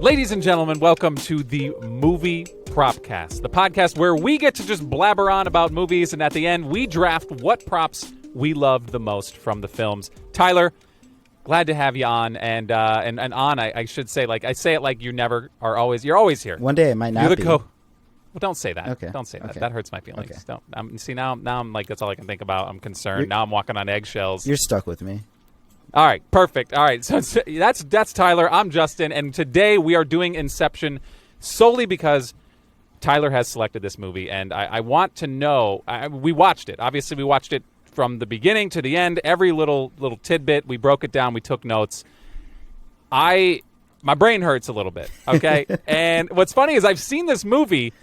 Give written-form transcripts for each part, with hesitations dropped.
Ladies and gentlemen, welcome to the Movie Propcast, the podcast where we get to just blabber on about movies, and at the end, we draft what props we love the most from the films. Tyler, glad to have you on, and on, I should say, like, I say it like you never are always, you're always here. One day it might not you're the be. Well, don't say that. Okay. Don't say that. Okay. That hurts my feelings. Okay. Don't. See, now I'm like, that's all I can think about. I'm concerned. Now I'm walking on eggshells. You're stuck with me. All right, perfect. All right, so that's Tyler. I'm Justin, and today we are doing Inception solely because Tyler has selected this movie, and I want to know. We watched it. Obviously, we watched it from the beginning to the end. Every little tidbit, we broke it down. We took notes. My brain hurts a little bit. Okay, and what's funny is I've seen this movie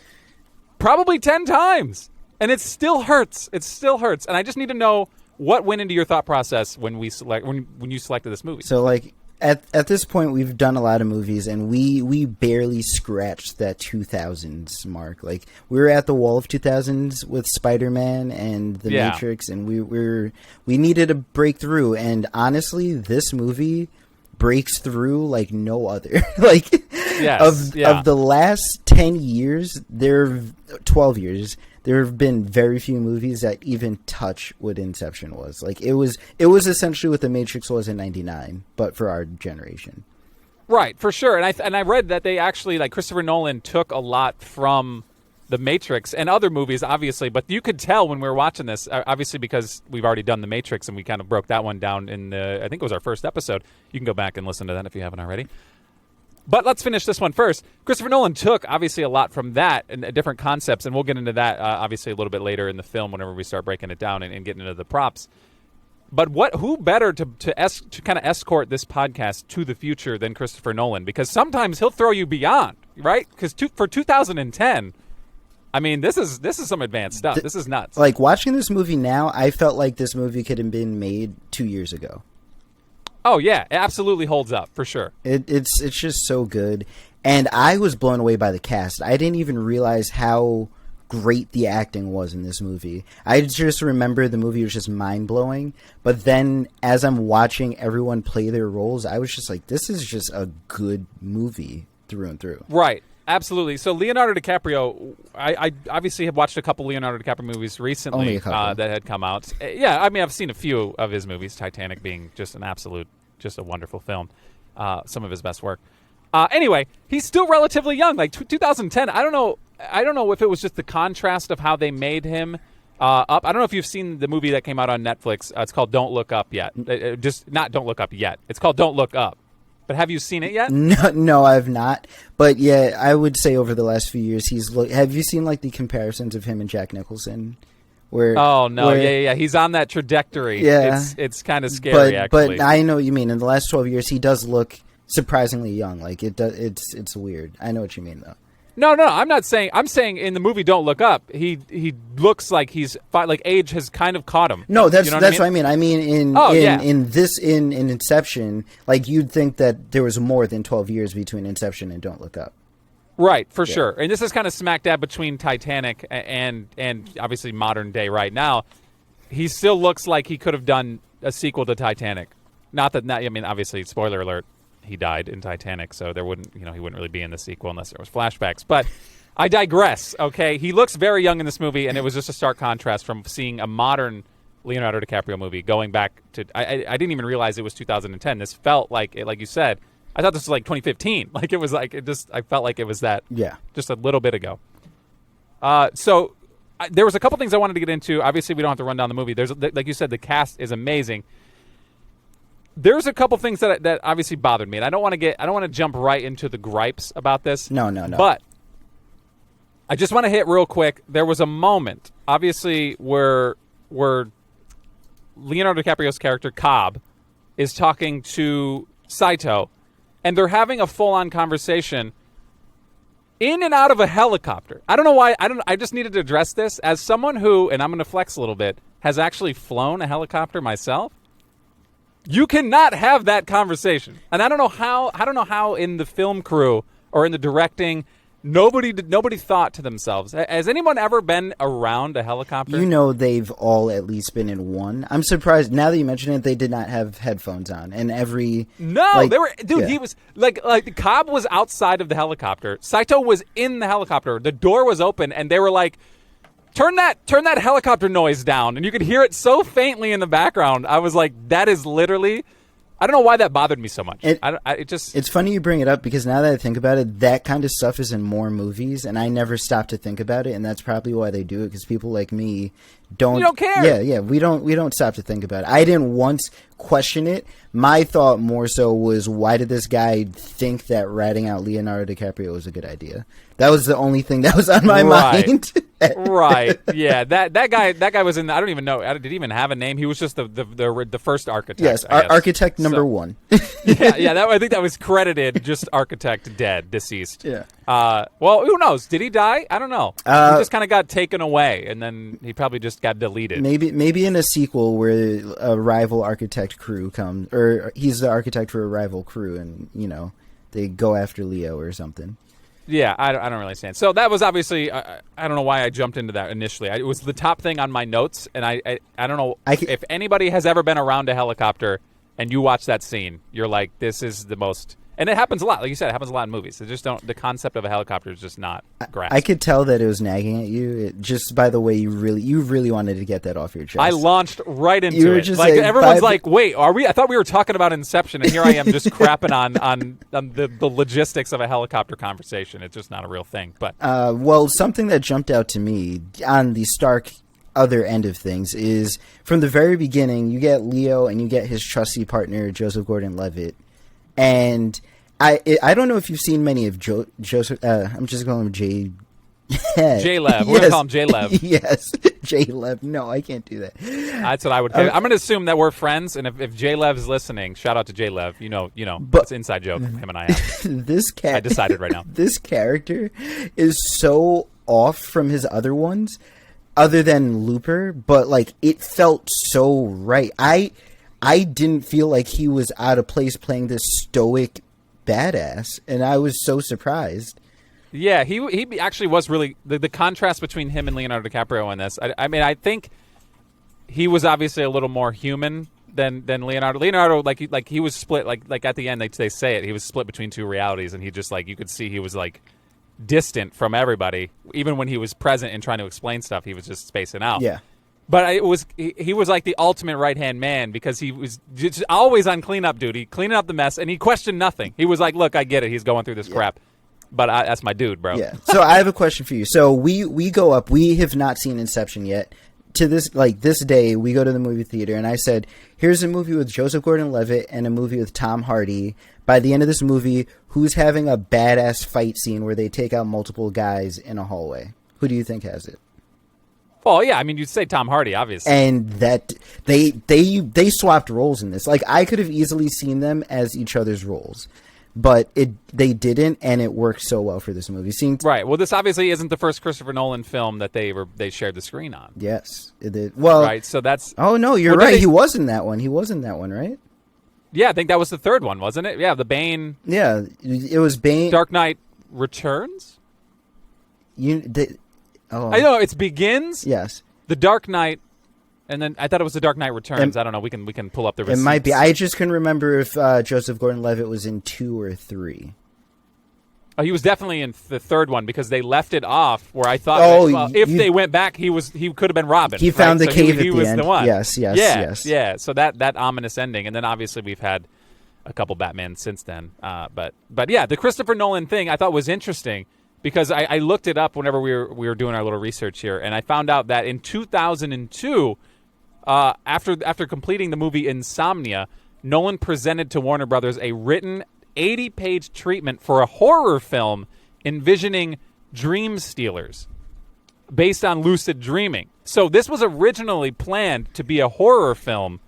probably 10 times, and it still hurts. It still hurts, and I just need to know. What went into your thought process when you selected this movie? So, like, at this point, we've done a lot of movies, and we barely scratched that 2000s mark. Like, we were at the wall of 2000s with Spider-Man and The Matrix, and we needed a breakthrough. And honestly, this movie breaks through like no other. Like, of the last 10 years, 12 years. There have been very few movies that even touch what Inception was. Like, it was essentially what The Matrix was in '99, but for our generation. Right, for sure. And I read that they actually, like, Christopher Nolan took a lot from The Matrix and other movies, obviously. But you could tell when we were watching this, obviously because we've already done The Matrix and we kind of broke that one down in I think it was our first episode. You can go back and listen to that if you haven't already. But let's finish this one first. Christopher Nolan took, obviously, a lot from that and different concepts, and we'll get into that, obviously, a little bit later in the film whenever we start breaking it down and getting into the props. But who better to kind of escort this podcast to the future than Christopher Nolan? Because sometimes he'll throw you beyond, right? Because for 2010, I mean, this is some advanced stuff. This is nuts. Like, watching this movie now, I felt like this movie could have been made 2 years ago. Oh, yeah. It absolutely holds up, for sure. It's just so good. And I was blown away by the cast. I didn't even realize how great the acting was in this movie. I just remember the movie was just mind-blowing. But then, as I'm watching everyone play their roles, I was just like, this is just a good movie through and through. Right. Absolutely. So Leonardo DiCaprio, I obviously have watched a couple Leonardo DiCaprio movies recently. Only a couple. That had come out. Yeah, I mean, I've seen a few of his movies, Titanic being just a wonderful film, some of his best work. Anyway, he's still relatively young, like 2010. I don't know if it was just the contrast of how they made him up. I don't know if you've seen the movie that came out on Netflix. It's called Don't Look Up Yet. Just not Don't Look Up Yet. It's called Don't Look Up. But have you seen it yet? No, I've not. But yeah, I would say over the last few years, have you seen like the comparisons of him and Jack Nicholson? Yeah. He's on that trajectory. Yeah, it's kind of scary, actually. But I know what you mean. In the last 12 years, he does look surprisingly young. Like it's weird. I know what you mean, though. No, I'm not saying. I'm saying in the movie Don't Look Up, he looks like he's like age has kind of caught him. No, that's what I mean. I mean in Inception, like you'd think that there was more than 12 years between Inception and Don't Look Up. Right, for sure. And this is kind of smack dab between Titanic and obviously modern day right now. He still looks like he could have done a sequel to Titanic. I mean, obviously, spoiler alert, he died in Titanic, so he wouldn't really be in the sequel unless there was flashbacks. But I digress, okay? He looks very young in this movie, and it was just a stark contrast from seeing a modern Leonardo DiCaprio movie going back to... I didn't even realize it was 2010. This felt like you said... I thought this was like 2015. Like it was like I felt like it was that. Yeah. Just a little bit ago. So there was a couple things I wanted to get into. Obviously, we don't have to run down the movie. Like you said, the cast is amazing. There's a couple things that obviously bothered me, and I don't want to jump right into the gripes about this. No. But I just want to hit real quick. There was a moment, obviously, where Leonardo DiCaprio's character Cobb is talking to Saito. And they're having a full-on conversation in and out of a helicopter. I don't know why. I just needed to address this as someone who, and I'm going to flex a little bit, has actually flown a helicopter myself. You cannot have that conversation. And I don't know how in the film crew or in the directing Nobody thought to themselves, has anyone ever been around a helicopter? You know, they've all at least been in one. I'm surprised, now that you mention it, they did not have headphones on. And they were, dude, he was, like Cobb was outside of the helicopter. Saito was in the helicopter. The door was open, and they were like, turn that helicopter noise down. And you could hear it so faintly in the background. I was like, that is literally... I don't know why that bothered me so much. It's funny you bring it up because now that I think about it, that kind of stuff is in more movies, and I never stop to think about it, and that's probably why they do it, because people like me don't care. Yeah, we don't stop to think about it. I didn't once question it. My thought more so was, why did this guy think that ratting out Leonardo DiCaprio was a good idea? That was the only thing that was on my mind. Right. Yeah. That guy was in. I don't even know. Did he even have a name? He was just the first architect. Yes, architect number one. Yeah. I think that was credited. Just architect, dead, deceased. Yeah. Well, who knows? Did he die? I don't know. He just kind of got taken away, and then he probably just got deleted. Maybe in a sequel where a rival architect crew comes, or he's the architect for a rival crew, and they go after Leo or something. Yeah, I don't really understand. So that was obviously, I don't know why I jumped into that initially. It was the top thing on my notes, and I don't know if anybody has ever been around a helicopter and you watch that scene, you're like, this is the most... And it happens a lot. Like you said, it happens a lot in movies. They just don't... The concept of a helicopter is just not grasped. I could tell that it was nagging at you, just by the way you really wanted to get that off your chest. I launched right into it. Like, everyone's like, wait, are we... I thought we were talking about Inception, and here I am just crapping on the logistics of a helicopter conversation. It's just not a real thing. But well, something that jumped out to me on the stark other end of things is, from the very beginning, you get Leo and you get his trusty partner, Joseph Gordon-Levitt. And I don't know if you've seen many of Joseph. I'm just calling him J. J-Lev. We're going to call him J-Lev. Yes, J-Lev. No, I can't do that. That's what I would. I'm going to assume that we're friends, and if J-Lev is listening, shout out to J-Lev. You know, it's an inside joke. Him and I have. I decided right now. This character is so off from his other ones, other than Looper, but like it felt so right. I didn't feel like he was out of place playing this stoic badass, and I was so surprised. Yeah, he actually was really... The contrast between him and Leonardo DiCaprio in this, I mean, I think he was obviously a little more human than Leonardo. Leonardo, like he was split, like at the end they say it, he was split between two realities, and he just, like, you could see he was, like, distant from everybody. Even when he was present and trying to explain stuff, he was just spacing out. Yeah. But he was like the ultimate right-hand man, because he was just always on cleanup duty, cleaning up the mess, and he questioned nothing. He was like, look, I get it. He's going through this crap. But that's my dude, bro. Yeah. So I have a question for you. So we go up. We have not seen Inception yet. To this day, we go to the movie theater, and I said, here's a movie with Joseph Gordon-Levitt and a movie with Tom Hardy. By the end of this movie, who's having a badass fight scene where they take out multiple guys in a hallway? Who do you think has it? Well, yeah, I mean, you'd say Tom Hardy, obviously. And that they swapped roles in this. Like, I could have easily seen them as each other's roles, but they didn't, and it worked so well for this movie. Right. Well, this obviously isn't the first Christopher Nolan film that they shared the screen on. Yes, it did. Well, right. So that's. Oh no, you're right. He was in that one. He was in that one, right? Yeah, I think that was the third one, wasn't it? Yeah, the Bane. Yeah, it was Bane. Dark Knight Returns. Oh. I know it's Begins. Yes. The Dark Knight, and then I thought it was The Dark Knight Returns. I don't know. We can pull up the receipts. It might be. I just couldn't remember if Joseph Gordon-Levitt was in 2 or 3. Oh, he was definitely in the third one, because they left it off where I thought if they went back, he could have been Robin. He found the cave at the was end. The one. Yes. Yeah. So that ominous ending, and then obviously we've had a couple Batman since then. But yeah, the Christopher Nolan thing I thought was interesting, because I looked it up whenever we were doing our little research here, and I found out that in 2002, after completing the movie Insomnia, Nolan presented to Warner Brothers a written 80-page treatment for a horror film envisioning dream stealers based on lucid dreaming. So this was originally planned to be a horror film,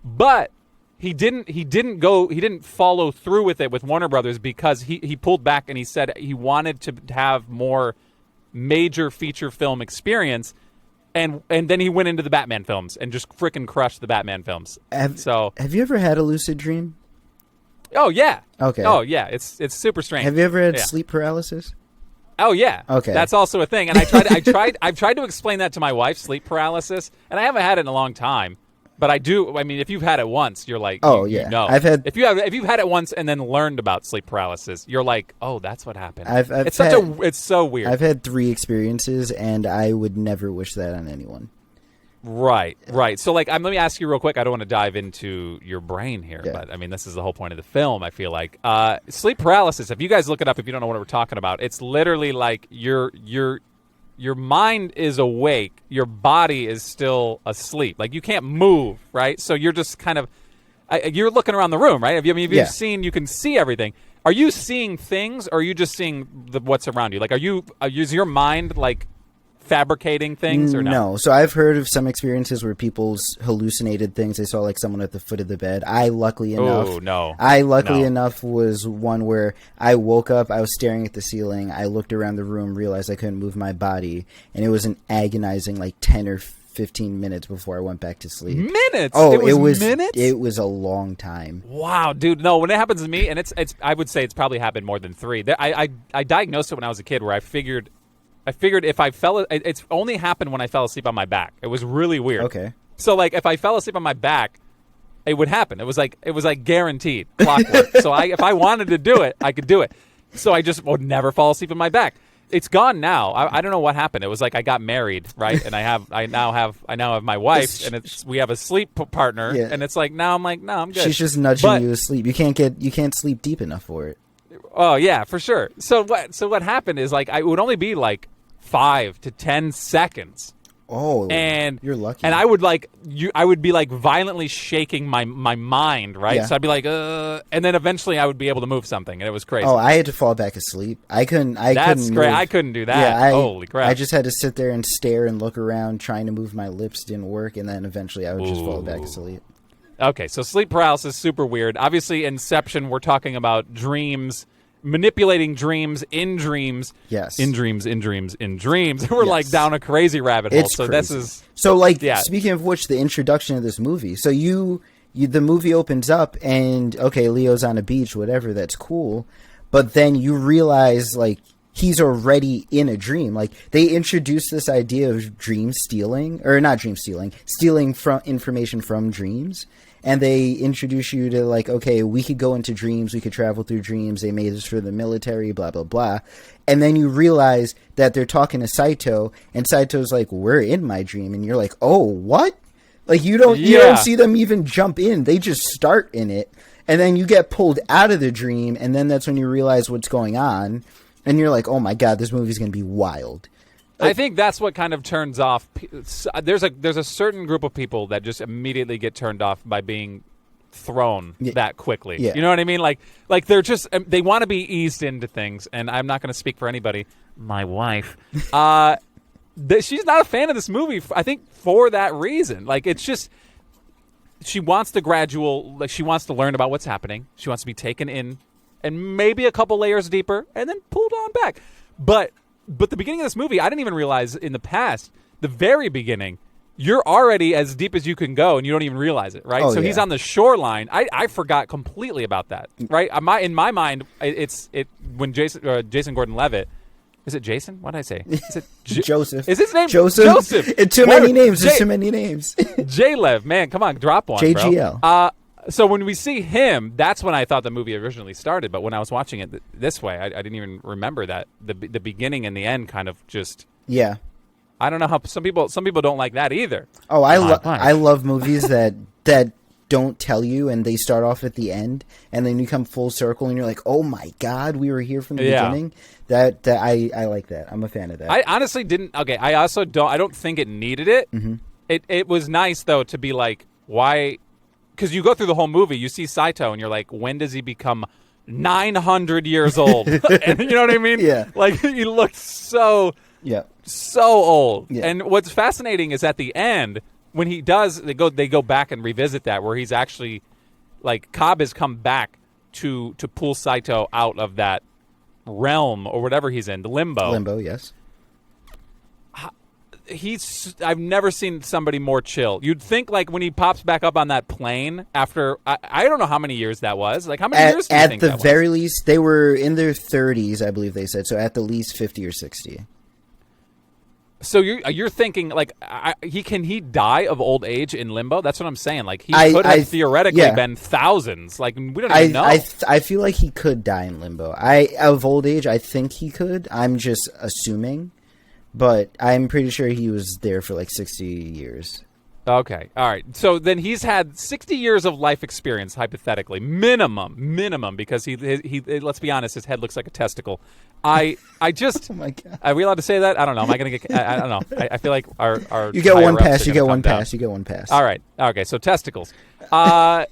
but he didn't follow through with it with Warner Brothers, because he pulled back, and he said he wanted to have more major feature film experience, and then he went into the Batman films and just freaking crushed the Batman films. Have you ever had a lucid dream? Oh yeah. Okay. Oh yeah. It's super strange. Have you ever had sleep paralysis? Oh yeah, okay, that's also a thing. And I've tried to explain that to my wife, sleep paralysis, and I haven't had it in a long time. But I do. I mean, if you've had it once, you're like, oh you yeah, know. If you've had it once and then learned about sleep paralysis, you're like, oh, that's what happened. It's so weird. I've had 3 experiences, and I would never wish that on anyone. Right. So, like, let me ask you real quick. I don't want to dive into your brain here, but I mean, this is the whole point of the film. I feel like sleep paralysis. If you guys look it up, if you don't know what we're talking about, it's literally like your mind is awake, your body is still asleep. Like, you can't move, right? So you're just kind of you're looking around the room, right? You've seen, you can see everything. Are you seeing things, or are you just seeing what's around you? Like, is your mind like fabricating things or no? So I've heard of some experiences where people's hallucinated things. They saw like someone at the foot of the bed. I luckily enough was one where I woke up, I was staring at the ceiling, I looked around the room, realized I couldn't move my body, and it was an agonizing like 10 or 15 minutes before I went back to sleep. Minutes? Oh, it was minutes? It was a long time. Wow, dude. No, when it happens to me, and it's I would say it's probably happened more than 3. I diagnosed it when I was a kid, where I figured if I it's only happened when I fell asleep on my back. It was really weird. Okay. So like if I fell asleep on my back, it would happen. It was like guaranteed clockwork. So if I wanted to do it, I could do it. So I just would never fall asleep on my back. It's gone now. I don't know what happened. It was like I got married, right? And I now have my wife, and we have a sleep partner, and it's like now I'm like, no, I'm good. She's just nudging you asleep. You can't sleep deep enough for it. Oh yeah, for sure. So what happened is like it would only be like 5 to 10 seconds. Oh, and you're lucky. And I would be like violently shaking my mind, right? Yeah. So I'd be like, and then eventually I would be able to move something, and it was crazy. Oh, I had to fall back asleep. I couldn't. That's great. I couldn't do that. Yeah, holy crap! I just had to sit there and stare and look around, trying to move my lips. Didn't work, and then eventually I would just fall back asleep. Okay, so sleep paralysis, super weird. Obviously, Inception. We're talking about dreams. Manipulating dreams in dreams. Yes. In dreams. We're like down a crazy rabbit hole. It's so crazy. This is so like speaking of which, the introduction of this movie. So the movie opens up and okay, Leo's on a beach, whatever, that's cool. But then you realize like he's already in a dream. Like they introduce this idea of dream stealing, or not dream stealing, stealing from information from dreams. And they introduce you to like, okay, we could go into dreams, we could travel through dreams. They made this for the military, blah, blah, blah. And then you realize that they're talking to Saito, and Saito's like, we're in my dream. And you're like, oh, what? Like you don't see them even jump in. They just start in it. And then you get pulled out of the dream. And then that's when you realize what's going on. And you're like, oh my God, this movie's going to be wild. I think that's what kind of turns off. There's a certain group of people that just immediately get turned off by being thrown that quickly. Yeah. You know what I mean? Like they're just they want to be eased into things. And I'm not going to speak for anybody. My wife, she's not a fan of this movie. I think for that reason. Like it's just she wants the gradual. Like she wants to learn about what's happening. She wants to be taken in, and maybe a couple layers deeper, and then pulled on back. But the beginning of this movie, I didn't even realize in the past, the very beginning, you're already as deep as you can go, and you don't even realize it, right? Oh, so he's on the shoreline. I forgot completely about that, right? In my mind, it's when Jason Gordon-Levitt. Is it Jason? What did I say? Is it Joseph. Is his name Joseph? Too many names. There's too many names. J-Lev, man, come on, drop one, JGL. bro. So when we see him, that's when I thought the movie originally started. But when I was watching it this way, I didn't even remember that the beginning and the end kind of just. Yeah. I don't know how some people don't like that either. Oh, I love movies that don't tell you and they start off at the end and then you come full circle and you're like, oh my God, we were here from the beginning. That I like that. I'm a fan of that. I honestly didn't. Okay, I also don't. I don't think it needed it. Mm-hmm. It was nice though to be like, why? Because you go through the whole movie, you see Saito, and you're like, when does he become 900 years old? And you know what I mean? Yeah. Like, he looks so old. Yeah. And what's fascinating is at the end, when he does, they go back and revisit that, where he's actually, like, Cobb has come back to pull Saito out of that realm, or whatever he's in, the limbo. Limbo, yes. I've never seen somebody more chill. You'd think like when he pops back up on that plane after I don't know how many years that was. Like how many years do you think that was? At the very least, they were in their 30s, I believe they said. So at the least 50 or 60. So you're thinking like can he die of old age in limbo? That's what I'm saying. Like he could have theoretically been thousands. Like we don't even know. I feel like he could die in limbo. Of old age, I think he could. I'm just assuming. But I'm pretty sure he was there for like 60 years. Okay. All right. So then he's had 60 years of life experience, hypothetically. Minimum, because he let's be honest, his head looks like a testicle. I just... Oh, my God. Are we allowed to say that? I don't know. Am I going to get... I don't know. I feel like our You get one pass. You get one pass. You get one pass. All right. Okay. So testicles. Oh,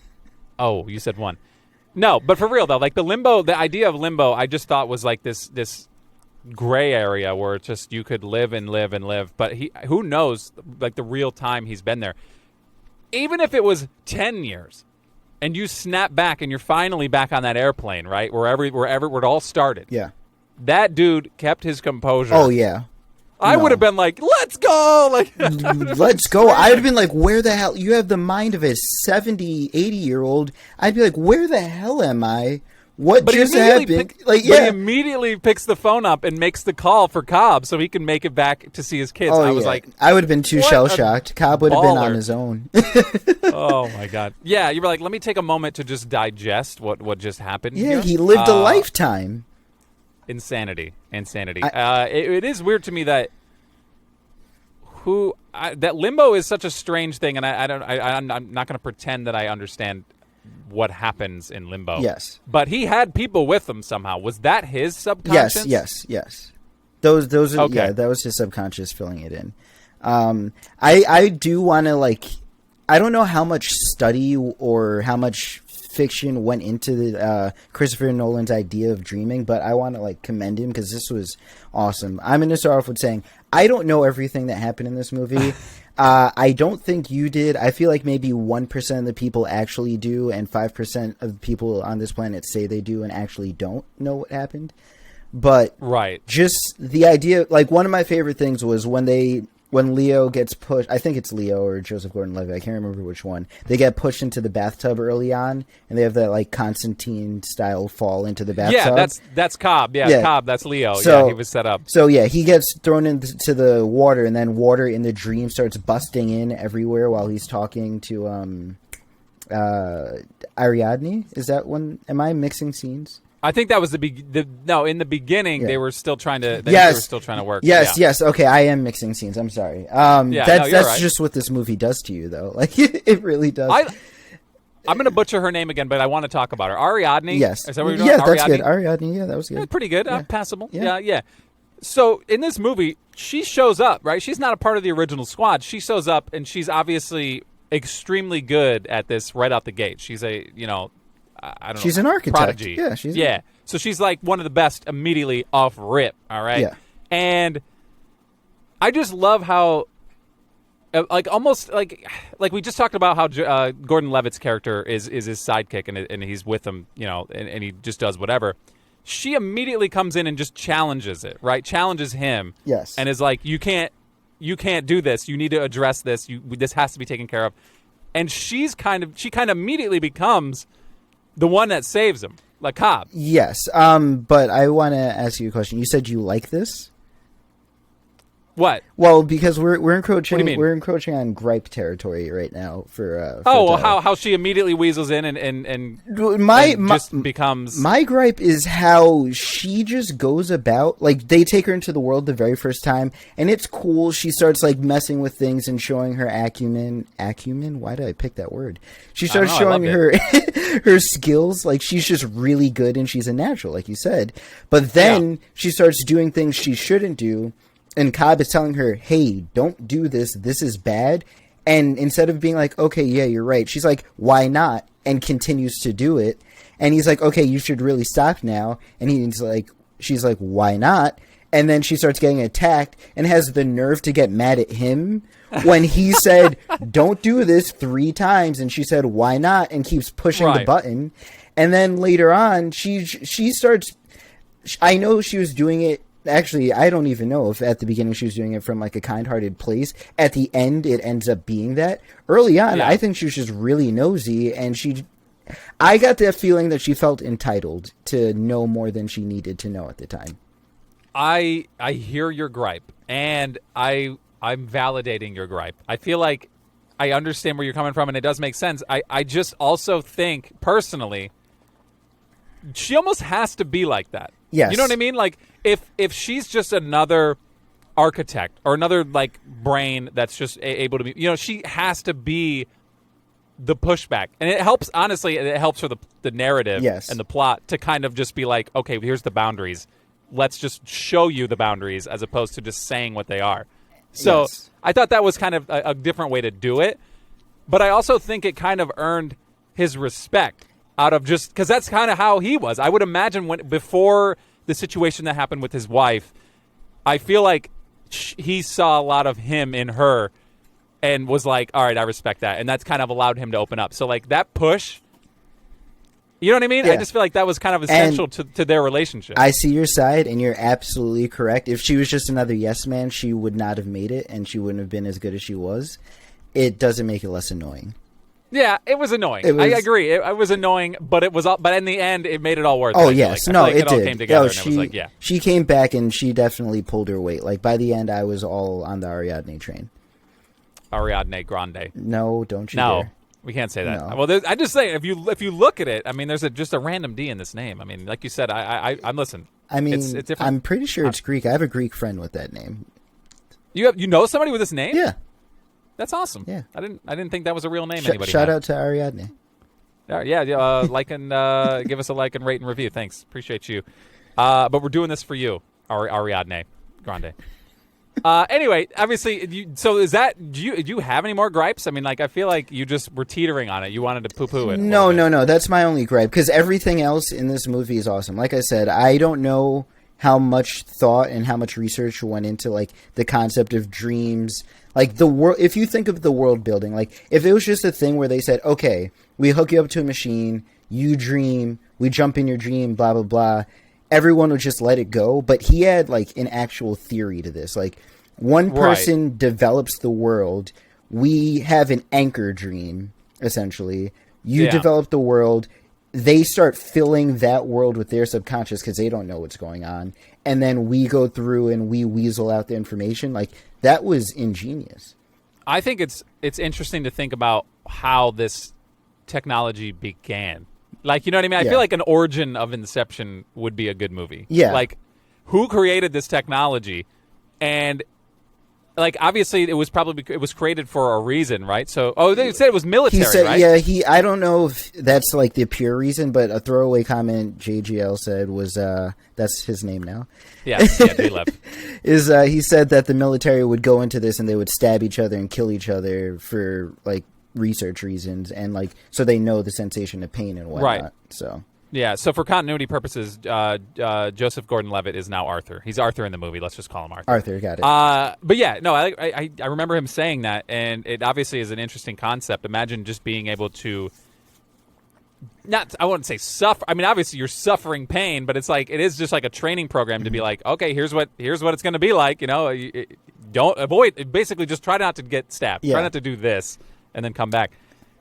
you said one. No, but for real, though, like the idea of limbo, I just thought was like this gray area where it's just you could live and live and live, but who knows like the real time he's been there. Even if it was 10 years and you snap back and you're finally back on that airplane, right, wherever it all started, that dude kept his composure. Oh yeah, I would have been like, let's go, like let's go. I would have been like, where the hell? You have the mind of a 70, 80-year-old. I'd be like, where the hell am I? What just happened? But he immediately picks the phone up and makes the call for Cobb so he can make it back to see his kids. I was like, I would have been too shell-shocked. Cobb would have been on his own. Oh, my God. Yeah, you were like, let me take a moment to just digest what just happened. Yeah, here. He lived a lifetime. Insanity. It is weird to me that that limbo is such a strange thing, and I'm not going to pretend that I understand what happens in limbo. Yes. But he had people with him somehow. Was that his subconscious? Yes. Those are, okay. Yeah, that was his subconscious filling it in. I do want to, like, I don't know how much study or how much fiction went into Christopher Nolan's idea of dreaming, but I want to, like, commend him because this was awesome. I'm going to start off with saying I don't know everything that happened in this movie. I don't think you did. I feel like maybe 1% of the people actually do, and 5% of the people on this planet say they do and actually don't know what happened. But just the idea, like one of my favorite things was when Leo gets pushed, I think it's Leo or Joseph Gordon-Levitt, I can't remember which one. They get pushed into the bathtub early on, and they have that like Constantine style fall into the bathtub. Yeah, that's Cobb. Yeah, Cobb, that's Leo. So, he was set up. So yeah, he gets thrown into the water, and then water in the dream starts busting in everywhere while he's talking to Ariadne. Is that one? Am I mixing scenes? I think that was in the beginning they were still trying to they were still trying to work. Yes. Okay, I am mixing scenes. I'm sorry. That's right. Just what this movie does to you though. Like it really does. I'm going to butcher her name again, but I want to talk about her. Ariadne? Yes. Is that what you're doing? Yeah, that's good. Ariadne, yeah, that was good. Yeah, pretty good. Passable. Yeah. So in this movie, she shows up, right? She's not a part of the original squad. She shows up and she's obviously extremely good at this right out the gate. She's a, I don't know. She's an architect. Prodigy. Yeah, so she's like one of the best immediately off rip. All right. Yeah. And I just love how, like almost like we just talked about how Gordon-Levitt's character is his sidekick and he's with him, and he just does whatever. She immediately comes in and just challenges it, right? Challenges him. Yes. And is like, you can't do this. You need to address this. This has to be taken care of. And she kind of immediately becomes the one that saves him, like Cobb. Yes, but I want to ask you a question. You said you like this? What? Well, because we're encroaching. What do you mean? We're encroaching on gripe territory right now. How she immediately weasels in and just becomes. My gripe is how she just goes about. Like they take her into the world the very first time, and it's cool. She starts like messing with things and showing her acumen. Acumen? Why did I pick that word? She starts showing her her skills. Like she's just really good, and she's a natural, like you said. But then she starts doing things she shouldn't do. And Cobb is telling her, hey, don't do this. This is bad. And instead of being like, okay, yeah, you're right. She's like, why not? And continues to do it. And he's like, okay, you should really stop now. And she's like, why not? And then she starts getting attacked and has the nerve to get mad at him when he said, don't do this 3 times. And she said, why not? And keeps pushing the button. And then later on, she starts, I know she was doing it Actually, I don't even know if at the beginning she was doing it from like a kind-hearted place. At the end, it ends up being that. Early on, I think she was just really nosy, and I got that feeling that she felt entitled to know more than she needed to know at the time. I hear your gripe, and I'm validating your gripe. I feel like I understand where you're coming from, and it does make sense. I just also think, personally, she almost has to be like that. Yes. You know what I mean? Like, if she's just another architect or another, like, brain that's just able to be, you know, she has to be the pushback. And it helps, honestly, it helps for the narrative and the plot to kind of just be like, okay, here's the boundaries. Let's just show you the boundaries as opposed to just saying what they are. So I thought that was kind of a different way to do it. But I also think it kind of earned his respect out of just because that's kind of how he was. I would imagine before the situation that happened with his wife, I feel like he saw a lot of him in her and was like, all right, I respect that. And that's kind of allowed him to open up. So like that push, you know what I mean? Yeah. I just feel like that was kind of essential to their relationship. I see your side, and you're absolutely correct. If she was just another yes man, she would not have made it, and she wouldn't have been as good as she was. It doesn't make it less annoying. Yeah, it was annoying. I agree. It was annoying, but it was. But in the end, it made it all worth it. Oh yes, like, no, like it all did. Came together, and she, it was like, yeah. She came back, and she definitely pulled her weight. Like by the end, I was all on the Ariadne train. Ariadne Grande. No, don't you? No, dare. we can't say that. No. Well, I just say if you look at it, I mean, there's just a random D in this name. I mean, like you said, I'm listening. I mean, it's different. I'm pretty sure it's Greek. I have a Greek friend with that name. You know somebody with this name? Yeah. That's awesome. Yeah, I didn't think that was a real name. Shout out to Ariadne. Like and give us a like and rate and review. Thanks, appreciate you. But we're doing this for you, Ariadne Grande. Anyway, obviously, so is that? Do you have any more gripes? I mean, like I feel like you just were teetering on it. You wanted to poo-poo it. No. That's my only gripe because everything else in this movie is awesome. Like I said, I don't know how much thought and how much research went into like the concept of dreams. Like the world, if you think of the world building, like if it was just a thing where they said, okay, we hook you up to a machine, you dream, we jump in your dream, blah, blah, blah, everyone would just let it go. But he had like an actual theory to this. Like one person develops the world. We have an anchor dream, essentially. You develop the world. They start filling that world with their subconscious because they don't know what's going on. And then we go through and we weasel out the information. Like, that was ingenious. I think it's interesting to think about how this technology began. Like, you know what I mean? I feel like an origin of Inception would be a good movie. Yeah. Like, who created this technology? And like obviously it was created for a reason, right? So they said it was military, right? Yeah, I don't know if that's like the pure reason, but a throwaway comment JGL said was that's his name now. Yeah, J-Lev. He said that the military would go into this and they would stab each other and kill each other for like research reasons and like so they know the sensation of pain and whatnot. Right. So yeah, so for continuity purposes, Joseph Gordon-Levitt is now Arthur. He's Arthur in the movie. Let's just call him Arthur. Arthur, got it. But yeah, no, I remember him saying that, and it obviously is an interesting concept. Imagine just being able to, I wouldn't say suffer. I mean, obviously you're suffering pain, but it's like it is just like a training program to be like, okay, here's what it's going to be like. You know, don't avoid. Basically, just try not to get stabbed. Yeah. Try not to do this, and then come back.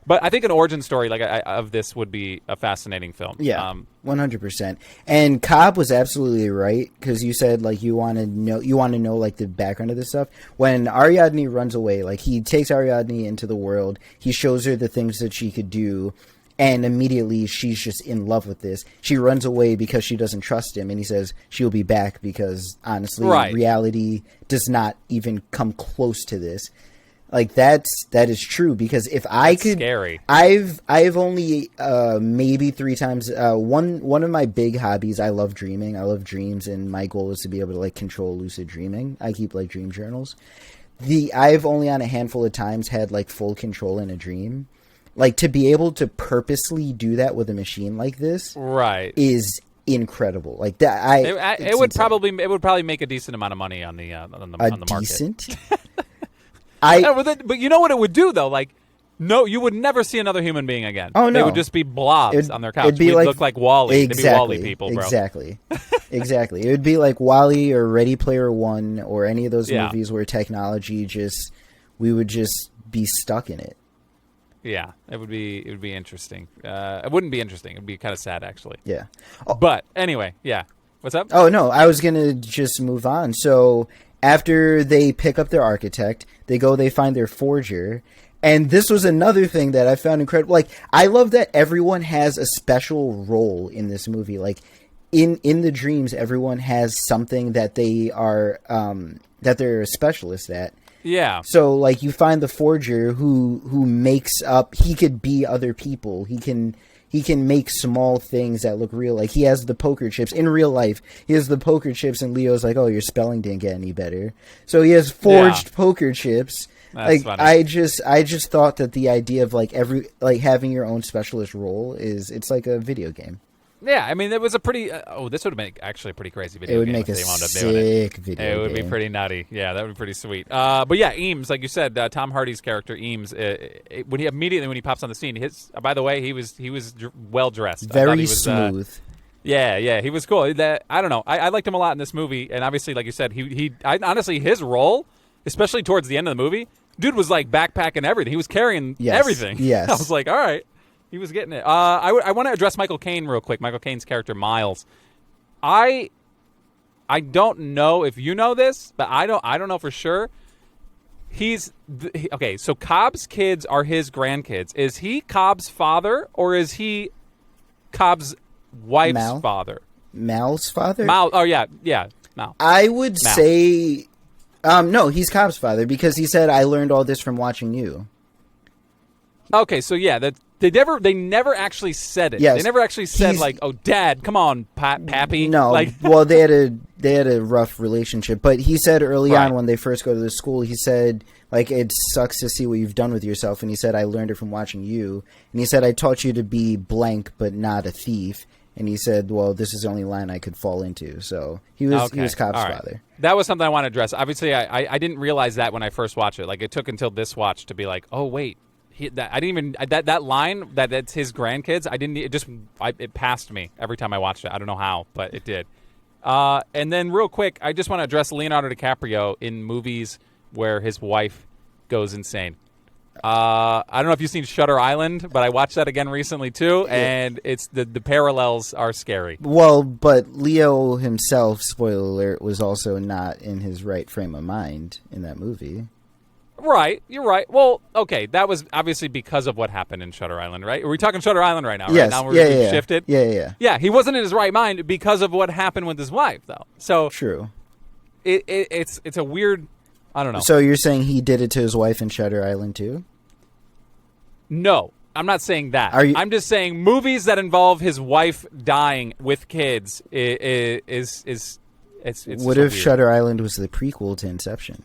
But I think an origin story like of this would be a fascinating film. Yeah, 100%. And Cobb was absolutely right because you said like you want to know like the background of this stuff. When Ariadne runs away, like he takes Ariadne into the world, he shows her the things that she could do, and immediately she's just in love with this. She runs away because she doesn't trust him, and he says she'll be back because honestly, reality does not even come close to this. Like that is true because if I could, scary. I've only maybe 3 times. One of my big hobbies, I love dreaming. I love dreams, and my goal is to be able to like control lucid dreaming. I keep like dream journals. I've only on a handful of times had like full control in a dream. Like to be able to purposely do that with a machine like this, right, is incredible. Like that, it would probably make a decent amount of money on the market. Decent. But you know what it would do though? Like No, you would never see another human being again. Oh, no. They would just be blobs on their couch. It'd be We'd like, look like Wall-E. Exactly, They'd be Wall-E people, bro. Exactly. Exactly. It would be like Wall-E or Ready Player One or any of those movies where technology we would just be stuck in it. Yeah, it would be interesting. It wouldn't be interesting. It would be kind of sad, actually. Yeah. But anyway, yeah. What's up? Oh, no, I was going to just move on. So after they pick up their architect, they find their forger. And this was another thing that I found incredible. Like, I love that everyone has a special role in this movie. Like, in the dreams, everyone has something that they are that they're a specialist at. Yeah. So, like, you find the forger who makes up. He could be other people. He can make small things that look real. Like, he has the poker chips in real life. He has the poker chips, and Leo's like, "Oh, your spelling didn't get any better." So he has forged poker chips. That's like, funny. I just thought that the idea of having your own specialist role it's like a video game. Yeah, I mean, it was a pretty. This would make actually a pretty crazy video. It would game make if a they wound up doing sick video game. It would be pretty nutty. Yeah, that would be pretty sweet. But yeah, Eames, like you said, Tom Hardy's character Eames, when he pops on the scene, he was well dressed, very smooth. Yeah, he was cool. I don't know. I liked him a lot in this movie, and obviously, like you said, honestly, his role, especially towards the end of the movie, dude was like backpacking everything. He was carrying everything. Yes. I was like, all right. He was getting it. I want to address Michael Caine real quick. Michael Caine's character, Miles. I don't know if you know this, but I don't know for sure. Okay, so Cobb's kids are his grandkids. Is he Cobb's father, or is he Cobb's wife's father? Mal's father? Mal. Oh, yeah, Mal. I would say... no, he's Cobb's father, because he said, "I learned all this from watching you." Okay, so yeah, they never actually said it. Yes, they never actually said like, "Oh, Dad, come on, Pappy." No, like, well, they had a rough relationship, but he said early on when they first go to the school, he said, like, "It sucks to see what you've done with yourself," and he said, "I learned it from watching you," and he said, "I taught you to be blank but not a thief," and he said, "Well, this is the only line I could fall into." So he was Cobb's father. That was something I want to address. Obviously, I didn't realize that when I first watched it. Like, it took until this watch to be like, "Oh, wait." That line that's his grandkids. It passed me every time I watched it. I don't know how, but it did. And then real quick, I just want to address Leonardo DiCaprio in movies where his wife goes insane. I don't know if you've seen Shutter Island, but I watched that again recently too, and it's the parallels are scary. Well, but Leo himself, spoiler alert, was also not in his right frame of mind in that movie. Right, you're right. Well, okay, that was obviously because of what happened in Shutter Island, right? Are we talking Shutter Island right now? Right? Yes. Now we're shifted. Yeah. Yeah, he wasn't in his right mind because of what happened with his wife, though. So true. It's a weird. I don't know. So you're saying he did it to his wife in Shutter Island too? No, I'm not saying that. I'm just saying movies that involve his wife dying with kids is it's what if Shutter Island was the prequel to Inception?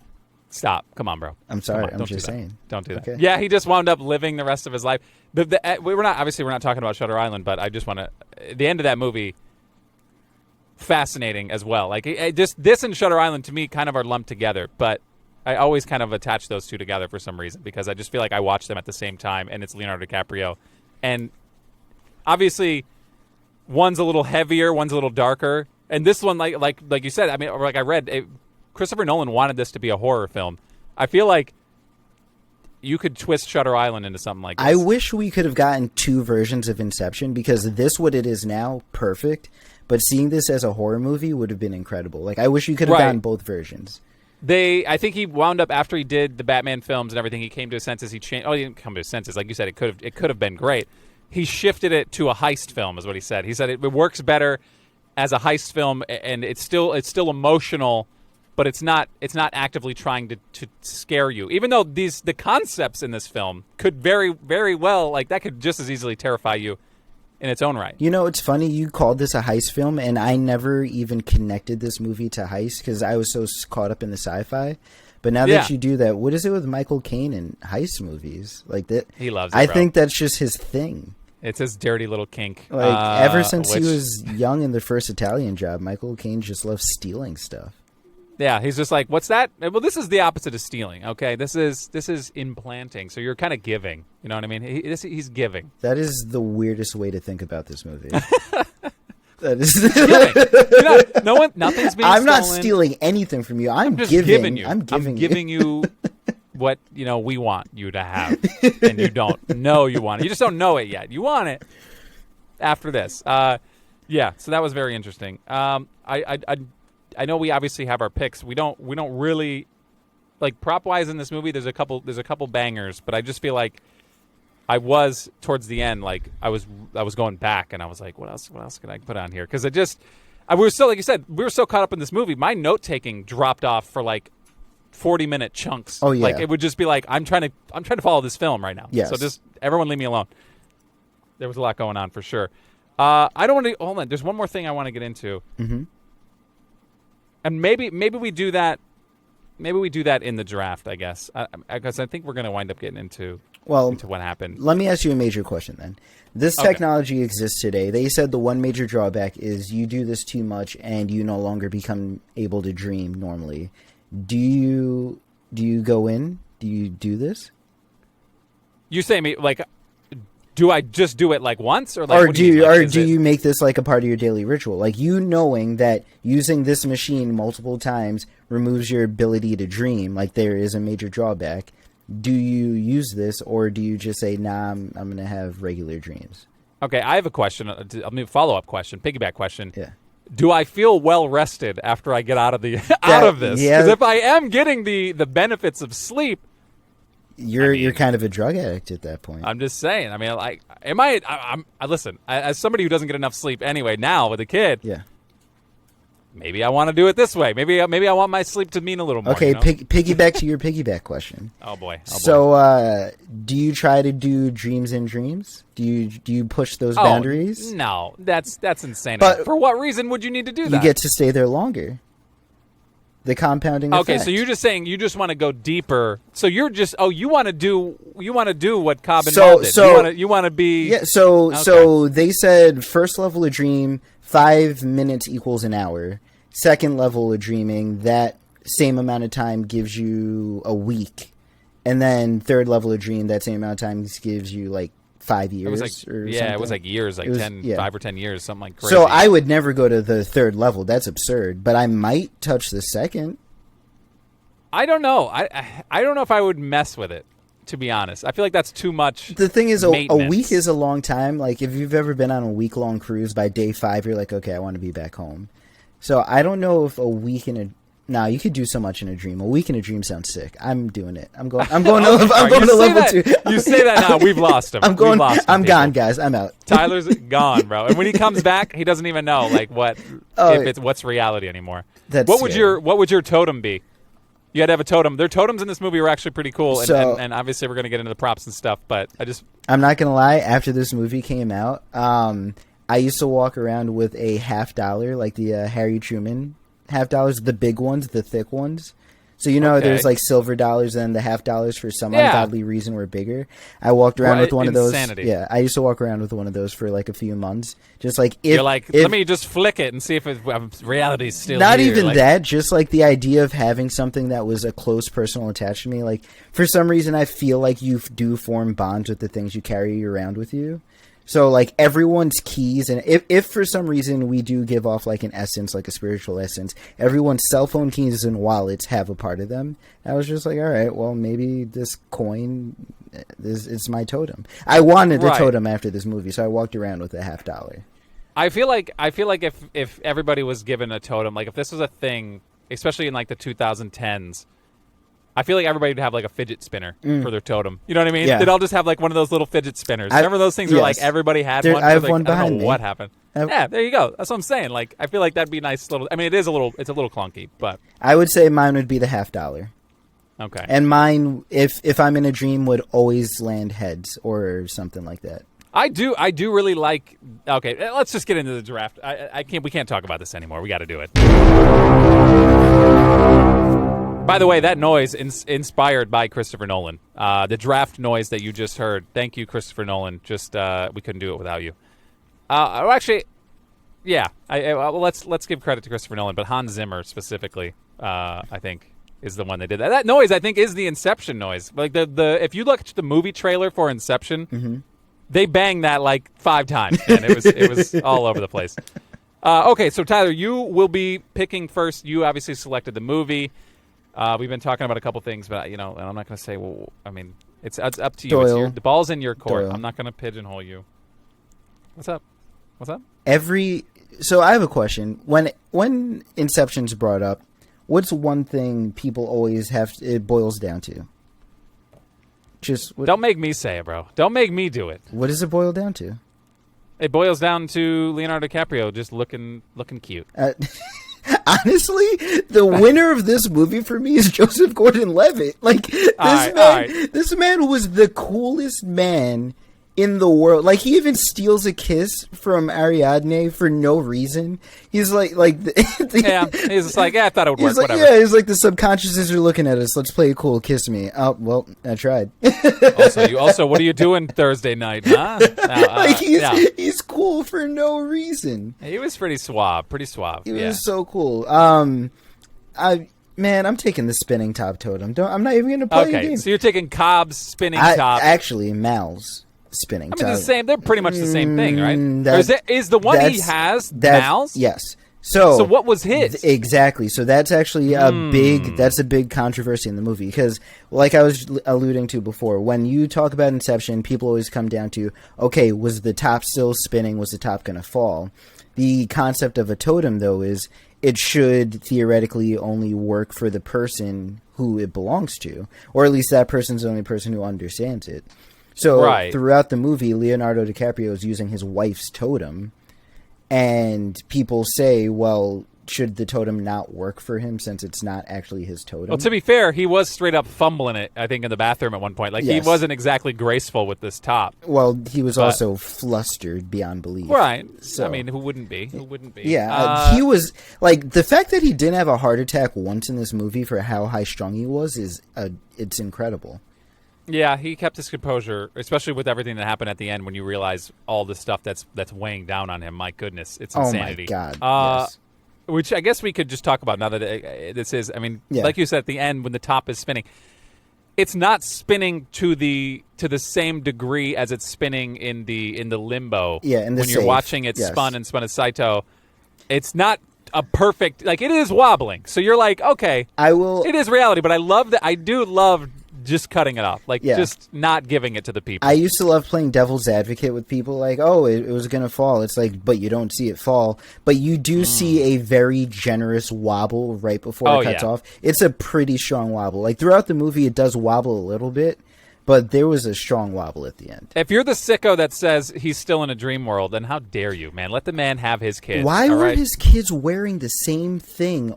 Stop. Come on, bro. I'm sorry. I'm just saying. Don't do that. Okay. Yeah, he just wound up living the rest of his life. We're not talking about Shutter Island, but I just want to. The end of that movie, fascinating as well. Like, just this and Shutter Island to me kind of are lumped together, but I always kind of attach those two together for some reason because I just feel like I watch them at the same time, and it's Leonardo DiCaprio, and obviously one's a little heavier, one's a little darker, and this one, like you said, I mean, or like I read. Christopher Nolan wanted this to be a horror film. I feel like you could twist Shutter Island into something like this. I wish we could have gotten two versions of Inception because this, what it is now, perfect. But seeing this as a horror movie would have been incredible. Like, I wish you could have gotten both versions. I think he wound up after he did the Batman films and everything. He came to his senses. He changed. Oh, he didn't come to his senses. Like you said, it could have been great. He shifted it to a heist film, is what he said. He said it works better as a heist film, and it's still emotional. But it's not actively trying to scare you. Even though the concepts in this film could very, very well, like, that could just as easily terrify you in its own right. You know, it's funny, you called this a heist film, and I never even connected this movie to heist because I was so caught up in the sci-fi. But now that you do that, what is it with Michael Caine and heist movies? Like that, he loves it, I bro. think that's just his thing. It's his dirty little kink. Like, ever since he was young in The First Italian Job, Michael Caine just loves stealing stuff. Yeah, he's just like, what's that? Well, this is the opposite of stealing. Okay, this is implanting. So you're kind of giving. You know what I mean? He's giving. That is the weirdest way to think about this movie. That is nothing's being I'm stolen. not stealing anything from you. I'm just giving you. I'm giving you what we want you to have, and you don't know you want it. You just don't know it yet. You want it after this. Yeah. So that was very interesting. I know we obviously have our picks. We don't really like prop wise in this movie. There's a couple bangers, but I just feel like I was towards the end, like I was going back and I was like, what else can I put on here? Because we were so, like you said, we were so caught up in this movie. My note taking dropped off for like 40-minute chunks. Oh yeah, like it would just be like I'm trying to follow this film right now. Yes. So just everyone leave me alone. There was a lot going on for sure. I don't want to hold on. There's one more thing I want to get into. Mm-hmm. And maybe we do that. Maybe we do that in the draft, I guess, because I think we're going to wind up getting into what happened. Let me ask you a major question then. This technology exists today. They said the one major drawback is you do this too much and you no longer become able to dream normally. Do you go in? Do you do this? You say me like. Do I just do it like once, or like, do you make this like a part of your daily ritual? Like knowing that using this machine multiple times removes your ability to dream, like there is a major drawback. Do you use this, or do you just say, "Nah, I'm going to have regular dreams"? Okay, I have a question. Follow-up question, piggyback question. Yeah. Do I feel well rested after I get out of this? Yeah. Because if I am getting the benefits of sleep. You're kind of a drug addict at that point. I'm just saying. I mean, like, listen. As somebody who doesn't get enough sleep anyway, now with a kid, yeah. Maybe I want to do it this way. Maybe I want my sleep to mean a little more. Okay, piggyback to your piggyback question. Oh boy. So, do you try to do dreams in dreams? Do you push those boundaries? No, that's insane. But for what reason would you need to do that? You get to stay there longer. The compounding effect. Okay, so you're just saying you just want to go deeper. So you're just you want to do what Cobb and Ball did. You want to be So they said first level of dream 5 minutes equals an hour. Second level of dreaming, that same amount of time gives you a week, and then third level of dream, that same amount of time gives you like 5 years. It was like years, like 5 or 10 years, something like crazy. So I would never go to the third level. That's absurd. But I might touch the second. I don't know. I don't know if I would mess with it, to be honest. I feel like that's too much. The thing is, a week is a long time. Like, if you've ever been on a week-long cruise, by day 5, you're like, okay, I want to be back home. So I don't know if a week in a... Nah, you could do so much in a dream. A week in a dream sounds sick. I'm doing it. I'm going to level 2. You say that now. We've lost him. I'm gone, guys. I'm out. Tyler's gone, bro. And when he comes back, he doesn't even know like what's reality anymore. What would your totem be? You had to have a totem. Their totems in this movie were actually pretty cool, and obviously we're going to get into the props and stuff. But I'm not going to lie. After this movie came out, I used to walk around with a $50, like the Harry Truman $50, the big ones, the thick ones. So there's like silver dollars and the $50 for some ungodly reason were bigger. I walked around with one of those. Yeah, I used to walk around with one of those for like a few months. Just like let me just flick it and see if reality's still not here. Even that, just like the idea of having something that was a close personal attachment to me. Like for some reason, I feel like you do form bonds with the things you carry around with you. So, like, everyone's keys, and if for some reason we do give off, like, an essence, like a spiritual essence, everyone's cell phone keys and wallets have a part of them. I was just like, all right, well, maybe this coin is my totem. I wanted the totem after this movie, so I walked around with a $50. I feel like if everybody was given a totem, like, if this was a thing, especially in, like, the 2010s, I feel like everybody would have like a fidget spinner for their totem. You know what I mean? Yeah. They'd all just have like one of those little fidget spinners. Remember those things where like everybody had one? I have like, one behind I don't know me. What happened? Yeah, there you go. That's what I'm saying. Like, I feel like that'd be nice little. I mean, it's a little clunky, but I would say mine would be the $50. Okay. And mine, if I'm in a dream, would always land heads or something like that. I do really like. Okay, let's just get into the draft. We can't talk about this anymore. We got to do it. By the way, that noise inspired by Christopher Nolan. The draft noise that you just heard. Thank you, Christopher Nolan. We couldn't do it without you. Actually, Yeah. Well, let's give credit to Christopher Nolan, but Hans Zimmer specifically, I think, is the one that did that. That noise, I think, is the Inception noise. Like the if you look at the movie trailer for Inception, they banged that like 5 times, and it was all over the place. Okay, so Tyler, you will be picking first. You obviously selected the movie. We've been talking about a couple things, but and I'm not going to say. Well, I mean, it's up to you. Doyle. The ball's in your court. Doyle. I'm not going to pigeonhole you. What's up? So I have a question. When Inception's brought up, what's one thing people always it boils down to? Don't make me say it, bro. Don't make me do it. What does it boil down to? It boils down to Leonardo DiCaprio just looking cute. Honestly, the winner of this movie for me is Joseph Gordon-Levitt. Like this man was the coolest man in the world. Like, he even steals a kiss from Ariadne for no reason. He's like yeah, he's just like, I thought it would work. Like, whatever. Yeah, he's like, the subconsciouses are looking at us. Let's play it cool. Kiss me. Oh, well, I tried. Also, what are you doing Thursday night? Huh? He's cool for no reason. He was pretty suave. He was so cool. Man, I'm taking the spinning top totem. I'm not even going to play a game. So you're taking Cobb's spinning top. Actually, Mal's spinning top. The same. They're pretty much the same thing, right? Is the one he has Mal's? Yes. So what was his? Exactly. So that's actually a big controversy in the movie, because, like I was alluding to before, when you talk about Inception, people always come down to, okay, was the top still spinning? Was the top going to fall? The concept of a totem, though, is it should theoretically only work for the person who it belongs to, or at least that person's the only person who understands it. So throughout the movie, Leonardo DiCaprio is using his wife's totem, and people say, well, should the totem not work for him since it's not actually his totem? Well, to be fair, he was straight up fumbling it, I think, in the bathroom at one point. Like, he wasn't exactly graceful with this top. Well, he was also flustered beyond belief. Right. So, I mean, who wouldn't be? Yeah. He was, like, the fact that he didn't have a heart attack once in this movie for how high-strung he was it's incredible. Yeah, he kept his composure, especially with everything that happened at the end when you realize all the stuff that's weighing down on him. My goodness, it's insanity. Oh, my God, yes. Which I guess we could just talk about now that this is, I mean, like you said at the end when the top is spinning, it's not spinning to the same degree as it's spinning in the limbo. Yeah, when you're watching it spun as Saito. It's not a perfect, like, it is wobbling. So you're like, okay, it is reality, but I do love just cutting it off, just not giving it to the people. I used to love playing devil's advocate with people, like, oh, it was going to fall. It's like, but you don't see it fall. But you do see a very generous wobble right before it cuts off. It's a pretty strong wobble. Like, throughout the movie, it does wobble a little bit, but there was a strong wobble at the end. If you're the sicko that says he's still in a dream world, then how dare you, man? Let the man have his kids. Why were his kids wearing the same thing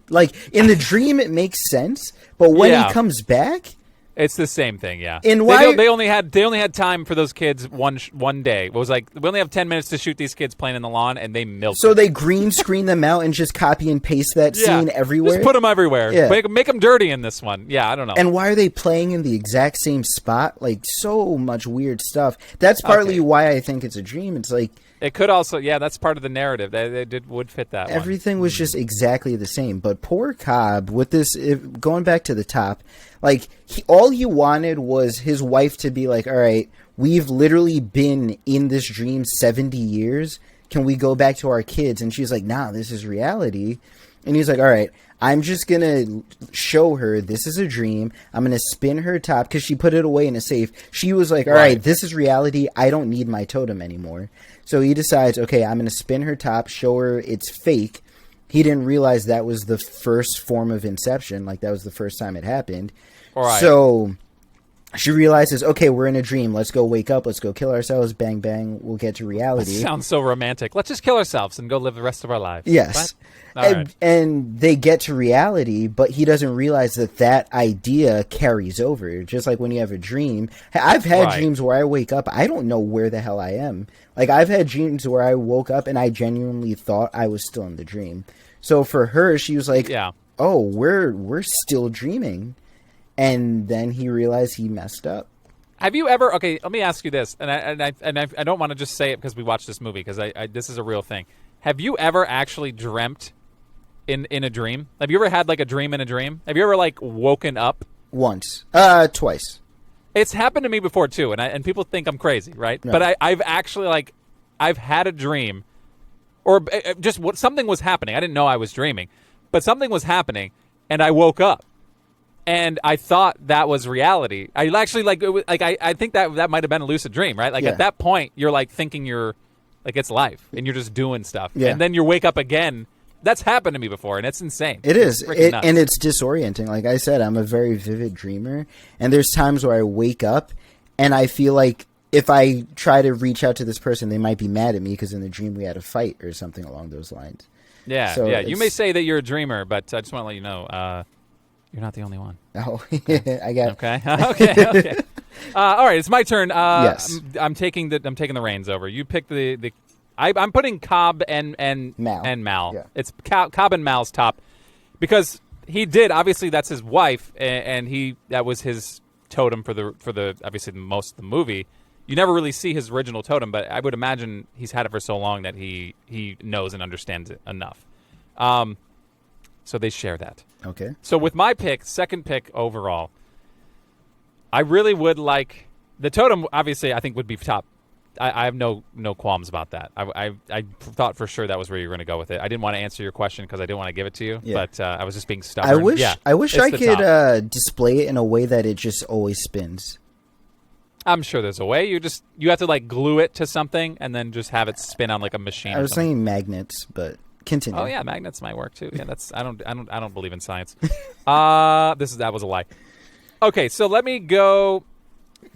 like, in the dream it makes sense, but when he comes back, it's the same thing, yeah. And why they only had time for those kids one day. It was like, we only have 10 minutes to shoot these kids playing in the lawn, and they milked So it. they green screen them out and just copy and paste that scene everywhere? Just put them everywhere. Yeah. Make them dirty in this one. Yeah, I don't know. And why are they playing in the exact same spot? Like, so much weird stuff. That's partly why I think it's a dream. It's like, it could also, that's part of the narrative. They would fit that one. Everything was just exactly the same. But poor Cobb, with this, going back to the top, like, all he wanted was his wife to be like, all right, we've literally been in this dream 70 years. Can we go back to our kids? And she's like, nah, this is reality. And he's like, all right, I'm just going to show her this is a dream. I'm going to spin her top, because she put it away in a safe. She was like, all right, this is reality. I don't need my totem anymore. So he decides, okay, I'm going to spin her top, show her it's fake. He didn't realize that was the first form of Inception. Like, that was the first time it happened. Right. So she realizes, okay, we're in a dream. Let's go wake up. Let's go kill ourselves. Bang, bang. We'll get to reality. That sounds so romantic. Let's just kill ourselves and go live the rest of our lives. Yes. And they get to reality, but he doesn't realize that idea carries over. Just like when you have a dream. I've had dreams where I wake up, I don't know where the hell I am. Like, I've had dreams where I woke up and I genuinely thought I was still in the dream. So for her, she was like, oh, we're still dreaming. And then he realized he messed up. Have you ever? Okay, let me ask you this, and I don't want to just say it because we watched this movie, because this is a real thing. have you ever actually dreamt in a dream? Have you ever had like a dream in a dream? Have you ever like woken up? Once. Twice. It's happened to me before too, and people think I'm crazy, right? No. But I've actually I've had a dream, or just something was happening. I didn't know I was dreaming, but something was happening, and I woke up. And I thought that was reality. I actually I think that might have been a lucid dream, right? Like at that point, you're like thinking you're like it's life, and you're just doing stuff, and then you wake up again. That's happened to me before, and it's insane. It is, nuts. And it's disorienting. Like I said, I'm a very vivid dreamer, and there's times where I wake up, and I feel like if I try to reach out to this person, they might be mad at me because in the dream we had a fight or something along those lines. Yeah, so yeah. You may say that you're a dreamer, but I just want to let you know. You're not the only one. Oh, I got okay. Okay. All right, it's my turn. Yes, I'm taking the reins over. You pick the. I'm putting Cobb and Mal. Yeah. It's Cobb and Mal's top because he did obviously that's his wife and that was his totem for the obviously most of the movie. You never really see his original totem, but I would imagine he's had it for so long that he knows and understands it enough. So they share that. Okay. So with my second pick overall, I really would like the totem. Obviously, I think would be top. I have no qualms about that. I thought for sure that was where you were going to go with it. I didn't want to answer your question because I didn't want to give it to you, but I was just being stubborn. I wish I could display it in a way that it just always spins. I'm sure there's a way. You have to like glue it to something and then just have it spin on like a machine. I was saying magnets, but continue. Oh yeah, magnets might work too. Yeah, that's I don't believe in science. That was a lie. Okay, so let me go.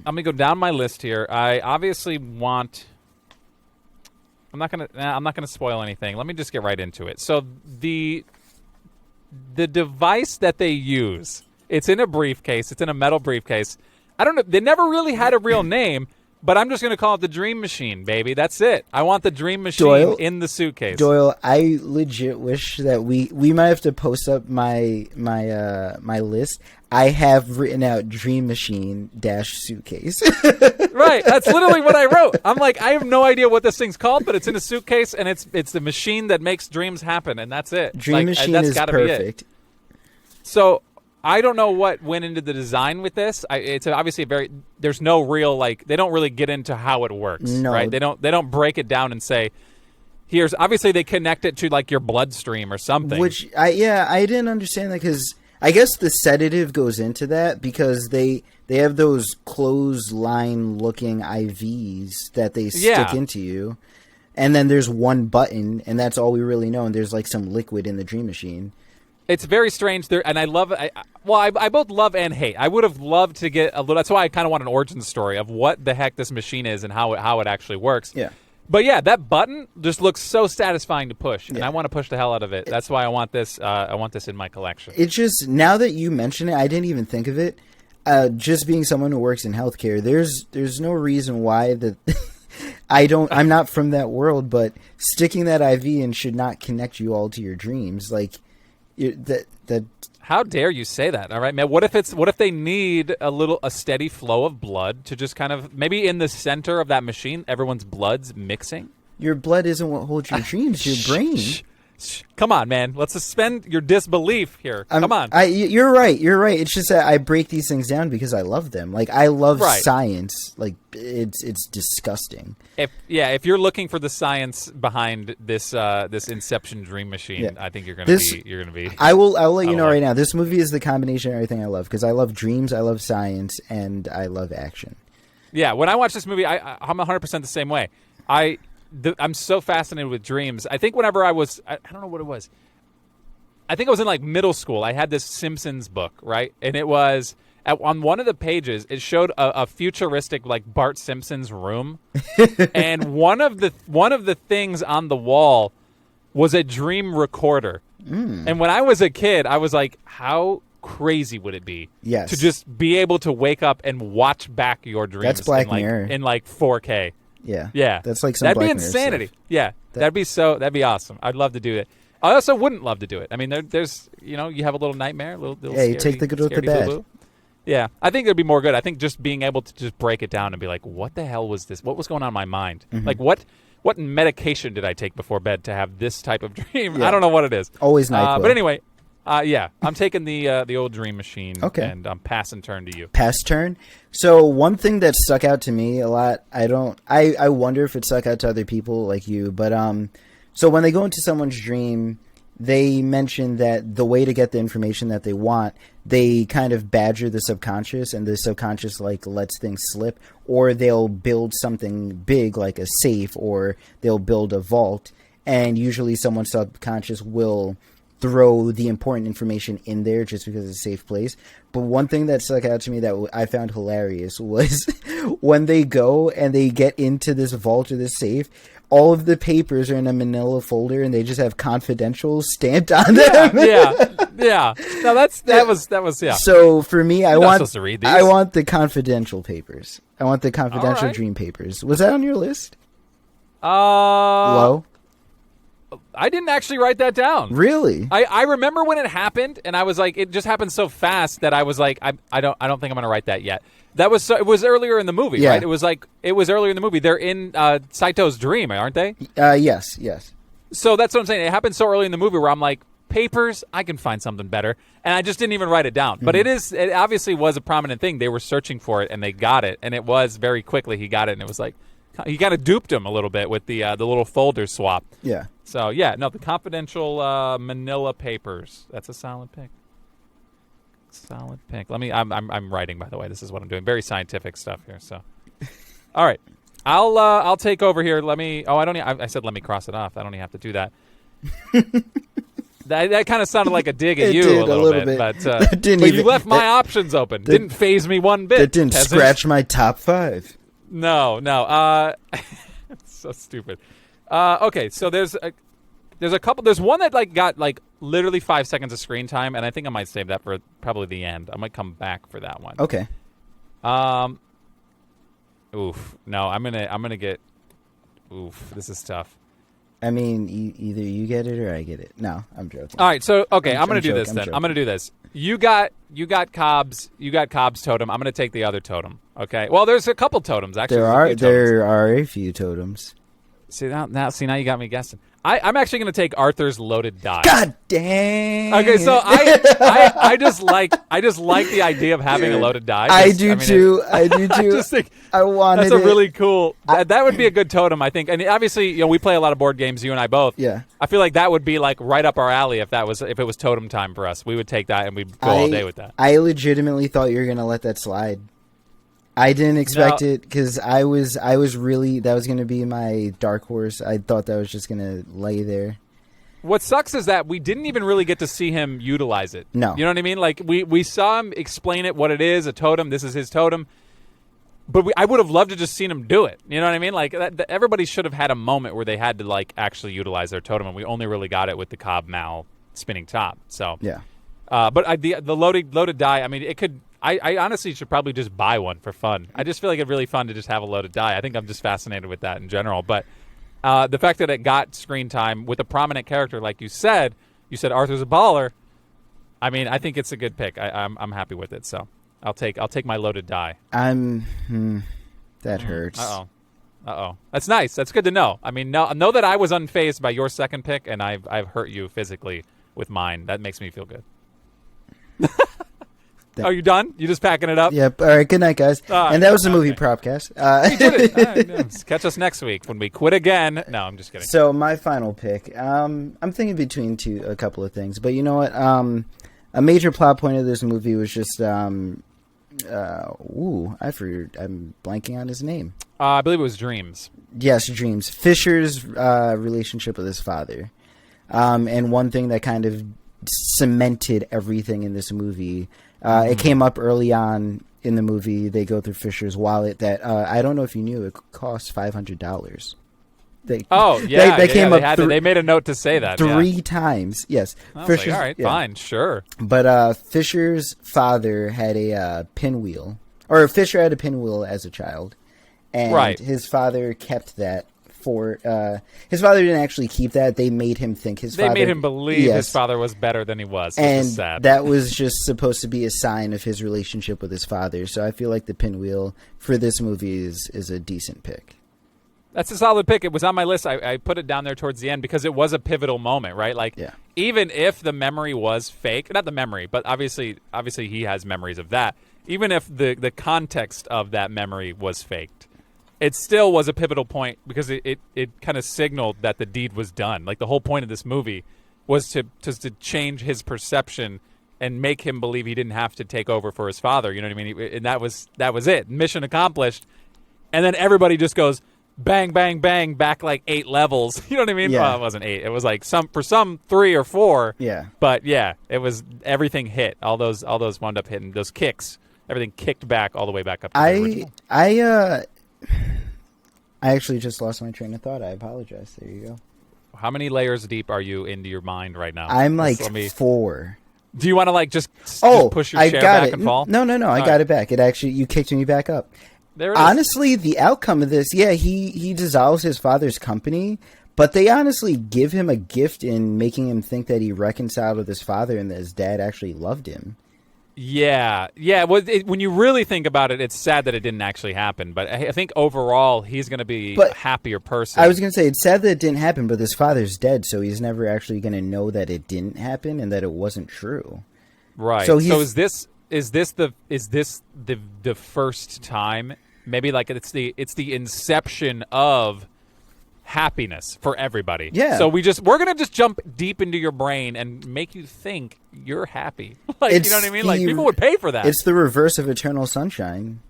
I'm gonna go down my list here. I obviously want. I'm not gonna spoil anything. Let me just get right into it. So the device that they use, it's in a briefcase. It's in a metal briefcase. I don't know. They never really had a real name, but I'm just gonna call it the Dream Machine, baby. That's it. I want the Dream Machine in the suitcase. Doyle, I legit wish that we might have to post up my list. I have written out Dream Machine -suitcase. Right, that's literally what I wrote. I'm like, I have no idea what this thing's called, but it's in a suitcase, and it's the machine that makes dreams happen, and that's it. Dream Machine is perfect. So I don't know what went into the design with this. It's obviously there's no real they don't really get into how it works. No. Right? They don't break it down and say, here's obviously they connect it to like your bloodstream or something. Which I didn't understand that because. I guess the sedative goes into that because they have those clothesline-looking IVs that they stick into you. And then there's one button, and that's all we really know, and there's like some liquid in the Dream Machine. It's very strange there, and I love it. I both love and hate. I would have loved to get a little. That's why I kind of want an origin story of what the heck this machine is and how it actually works. Yeah. But yeah, that button just looks so satisfying to push, and I want to push the hell out of it. That's why I want this. I want this in my collection. It just now that you mention it, I didn't even think of it. Just being someone who works in healthcare, there's no reason why that I'm not from that world, but sticking that IV in should not connect you all to your dreams. Like that. How dare you say that? All right, man. What if they need a steady flow of blood to just kind of maybe in the center of that machine, everyone's blood's mixing? Your blood isn't what holds your dreams. Your brain. Come on, man. Let's suspend your disbelief here. Come on. You're right. It's just that I break these things down because I love them. Like I love science. Like it's disgusting. If you're looking for the science behind this Inception dream machine, I think you're gonna be. I'll let you know right now. This movie is the combination of everything I love because I love dreams, I love science, and I love action. Yeah. When I watch this movie, I'm 100% the same way. I'm so fascinated with dreams. I think whenever I don't know what it was. I think I was in like middle school. I had this Simpsons book, right? And it was on one of the pages. It showed a futuristic like Bart Simpson's room, and one of the things on the wall was a dream recorder. And when I was a kid, I was like, how crazy would it be to just be able to wake up and watch back your dreams? That's Black Mirror in like 4K. Yeah. That's like some that'd Black be Mirror insanity. stuff. Yeah, that'd be awesome. I'd love to do it. I also wouldn't love to do it. I mean, there's you have a little nightmare, little you take the good with the bad. Boo-boo. Yeah, I think it'd be more good. I think just being able to just break it down and be like, what the hell was this? What was going on in my mind? Mm-hmm. Like what medication did I take before bed to have this type of dream? Yeah. I don't know what it is. Always NyQuil. But anyway, I'm taking the old dream machine. Okay. And I'm passing turn to you. Pass turn. So one thing that stuck out to me a lot, I wonder if it stuck out to other people like you, but so when they go into someone's dream, they mention that the way to get the information that they want, they kind of badger the subconscious, and the subconscious like lets things slip, or they'll build something big like a safe, or they'll build a vault, and usually someone's subconscious will throw the important information in there just because it's a safe place. But one thing that stuck out to me that I found hilarious was when they go and they get into this vault or this safe, all of the papers are in a manila folder and they just have confidential stamped on them. Yeah. No, that was. So for me, I want the confidential papers. I want the confidential dream papers. Was that on your list? Low? I didn't actually write that down. Really? I remember when it happened, and I was like, it just happened so fast that I was like, I don't think I'm going to write that yet. It was earlier in the movie, right? It was earlier in the movie. They're in Saito's dream, aren't they? Yes. So that's what I'm saying. It happened so early in the movie where I'm like, papers, I can find something better, and I just didn't even write it down. Mm-hmm. But it obviously was a prominent thing. They were searching for it, and they got it, and it was very quickly he got it, and it was like he kind of duped him a little bit with the little folder swap. Yeah. So the confidential manila papers. That's a solid pick. Solid pick. I'm writing, by the way. This is what I'm doing. Very scientific stuff here. So, all right, I'll take over here. I said let me cross it off. I don't even have to do that. That kind of sounded like a dig at you a little bit. But you left my options open. Didn't faze me one bit. That didn't scratch my top 5. No. It's so stupid. Okay, so there's a couple. There's one that got literally 5 seconds of screen time, and I think I might save that for probably the end. I might come back for that one. Okay. Oof. No, I'm gonna get. Oof. This is tough. I mean, either you get it or I get it. No, I'm joking. All right, so I'm gonna do this then. I'm gonna do this. You got Cobb's totem. I'm gonna take the other totem. Okay. Well, there's a couple totems actually. There are a few totems. See now you got me guessing. I'm actually going to take Arthur's loaded die. God dang. Okay, so I just like the idea of having a loaded die. I do too. I just think I wanted that's a really cool. That would be a good totem, I think. And obviously, we play a lot of board games. You and I both. Yeah. I feel like that would be right up our alley if it was totem time for us. We would take that and we'd go all day with that. I legitimately thought you were going to let that slide. I didn't expect it because I was really, that was going to be my dark horse. I thought that was just going to lay there. What sucks is that we didn't even really get to see him utilize it. No. You know what I mean? We saw him explain it, what it is, a totem. This is his totem. But I would have loved to just seen him do it. You know what I mean? Everybody should have had a moment where they had to actually utilize their totem, and we only really got it with the Cobb Mal spinning top. So yeah. But the loaded die. I mean, it could. I honestly should probably just buy one for fun. I just feel like it's really fun to just have a loaded die. I think I'm just fascinated with that in general. But the fact that it got screen time with a prominent character, like you said Arthur's a baller. I mean, I think it's a good pick. I'm happy with it. So I'll take my loaded die. That hurts. Uh-oh. That's nice. That's good to know. I mean, know that I was unfazed by your second pick, and I've hurt you physically with mine. That makes me feel good. Are you done? You just packing it up? Yep. All right. Good night, guys. And that was the movie Propcast. We did it. Catch us next week when we quit again. No, I'm just kidding. So my final pick. I'm thinking between a couple of things, but you know what? A major plot point of this movie was just I'm blanking on his name. I believe it was Dreams. Yes, Dreams. Fisher's relationship with his father, and one thing that kind of cemented everything in this movie. It came up early on in the movie. They go through Fisher's wallet that I don't know if you knew it cost $500. They made a note to say that 3 times. Yes, Fisher's, all right, fine, sure. But Fisher's father had a pinwheel, or Fisher had a pinwheel as a child, and his father kept that. His father didn't actually keep that. They made him think They made him believe his father was better than he was. And sad. That was just supposed to be a sign of his relationship with his father. So I feel like the pinwheel for this movie is a decent pick. That's a solid pick. It was on my list. I put it down there towards the end because it was a pivotal moment, right? Like, even if the memory was fake, not the memory, but obviously he has memories of that. Even if the context of that memory was faked, it still was a pivotal point because it kind of signaled that the deed was done. Like, the whole point of this movie was to change his perception and make him believe he didn't have to take over for his father. You know what I mean? And that was it. Mission accomplished. And then everybody just goes bang, bang, bang, back like 8 levels. You know what I mean? Yeah. Well, it wasn't 8. It was like some 3 or 4. Yeah. But yeah, it was everything hit. All those wound up hitting those kicks. Everything kicked back all the way back up to the original. I actually just lost my train of thought. I apologize. There you go. How many layers deep are you into your mind right now? I'm like 4. Do you want to like just push your chair got back it. and fall? No. I got it back. It actually, you kicked me back up. There it is. Honestly, the outcome of this, he dissolves his father's company, but they honestly give him a gift in making him think that he reconciled with his father and that his dad actually loved him. Yeah. Well, when you really think about it, it's sad that it didn't actually happen. But I think overall, he's going to be a happier person. I was going to say, it's sad that it didn't happen, but his father's dead, so he's never actually going to know that it didn't happen and that it wasn't true. Right. So is this the first time? Maybe like it's the inception of happiness for everybody. Yeah. So we're gonna just jump deep into your brain and make you think you're happy. Like, you know what I mean? Like, people would pay for that. It's the reverse of Eternal Sunshine.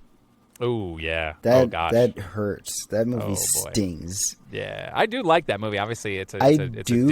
Oh yeah. Oh gosh. That hurts. That movie stings. Yeah, I do like that movie. Obviously, it's a different Jim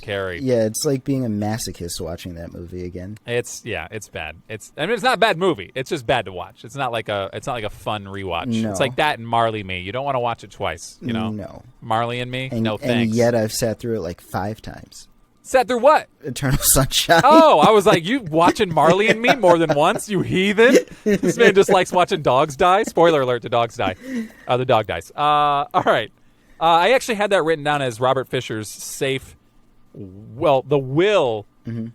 Carrey. Yeah, it's like being a masochist watching that movie again. It's bad. It's not a bad movie. It's just bad to watch. It's not like a fun rewatch. No. It's like that and Marley and Me. You don't want to watch it twice. You know. No. Marley and Me. And, no thanks. And yet I've sat through it like 5 times. Sat through what? Eternal Sunshine. Oh, I was like, you watching Marley and Me more than once, you heathen? This man just likes watching dogs die. Spoiler alert to Dogs Die. The dog dies. All right. I actually had that written down as Robert Fisher's safe, the will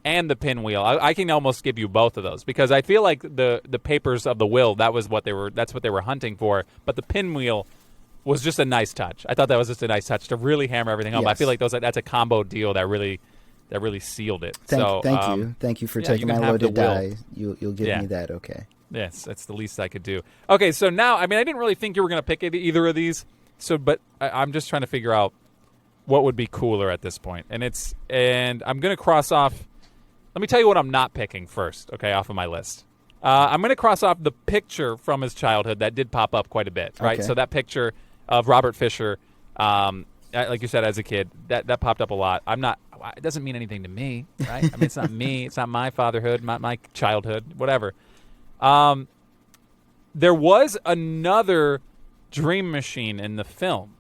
and the pinwheel. I can almost give you both of those because I feel like the papers of the will, that's what they were hunting for, but the pinwheel was just a nice touch. I thought that was just a nice touch to really hammer everything home. Yes. I feel like that's a combo deal that really sealed it. Thank you for taking my loaded die. You'll give me that, okay? Yes, that's the least I could do. Okay, so now, I didn't really think you were going to pick either of these. But I'm just trying to figure out what would be cooler at this point, and I'm going to cross off. Let me tell you what I'm not picking first. Okay, off of my list. I'm going to cross off the picture from his childhood that did pop up quite a bit. Right, okay. So that picture of Robert Fisher. Like you said, as a kid, that popped up a lot. It doesn't mean anything to me, right? It's not me. It's not my fatherhood, my childhood, whatever. There was another dream machine in the film.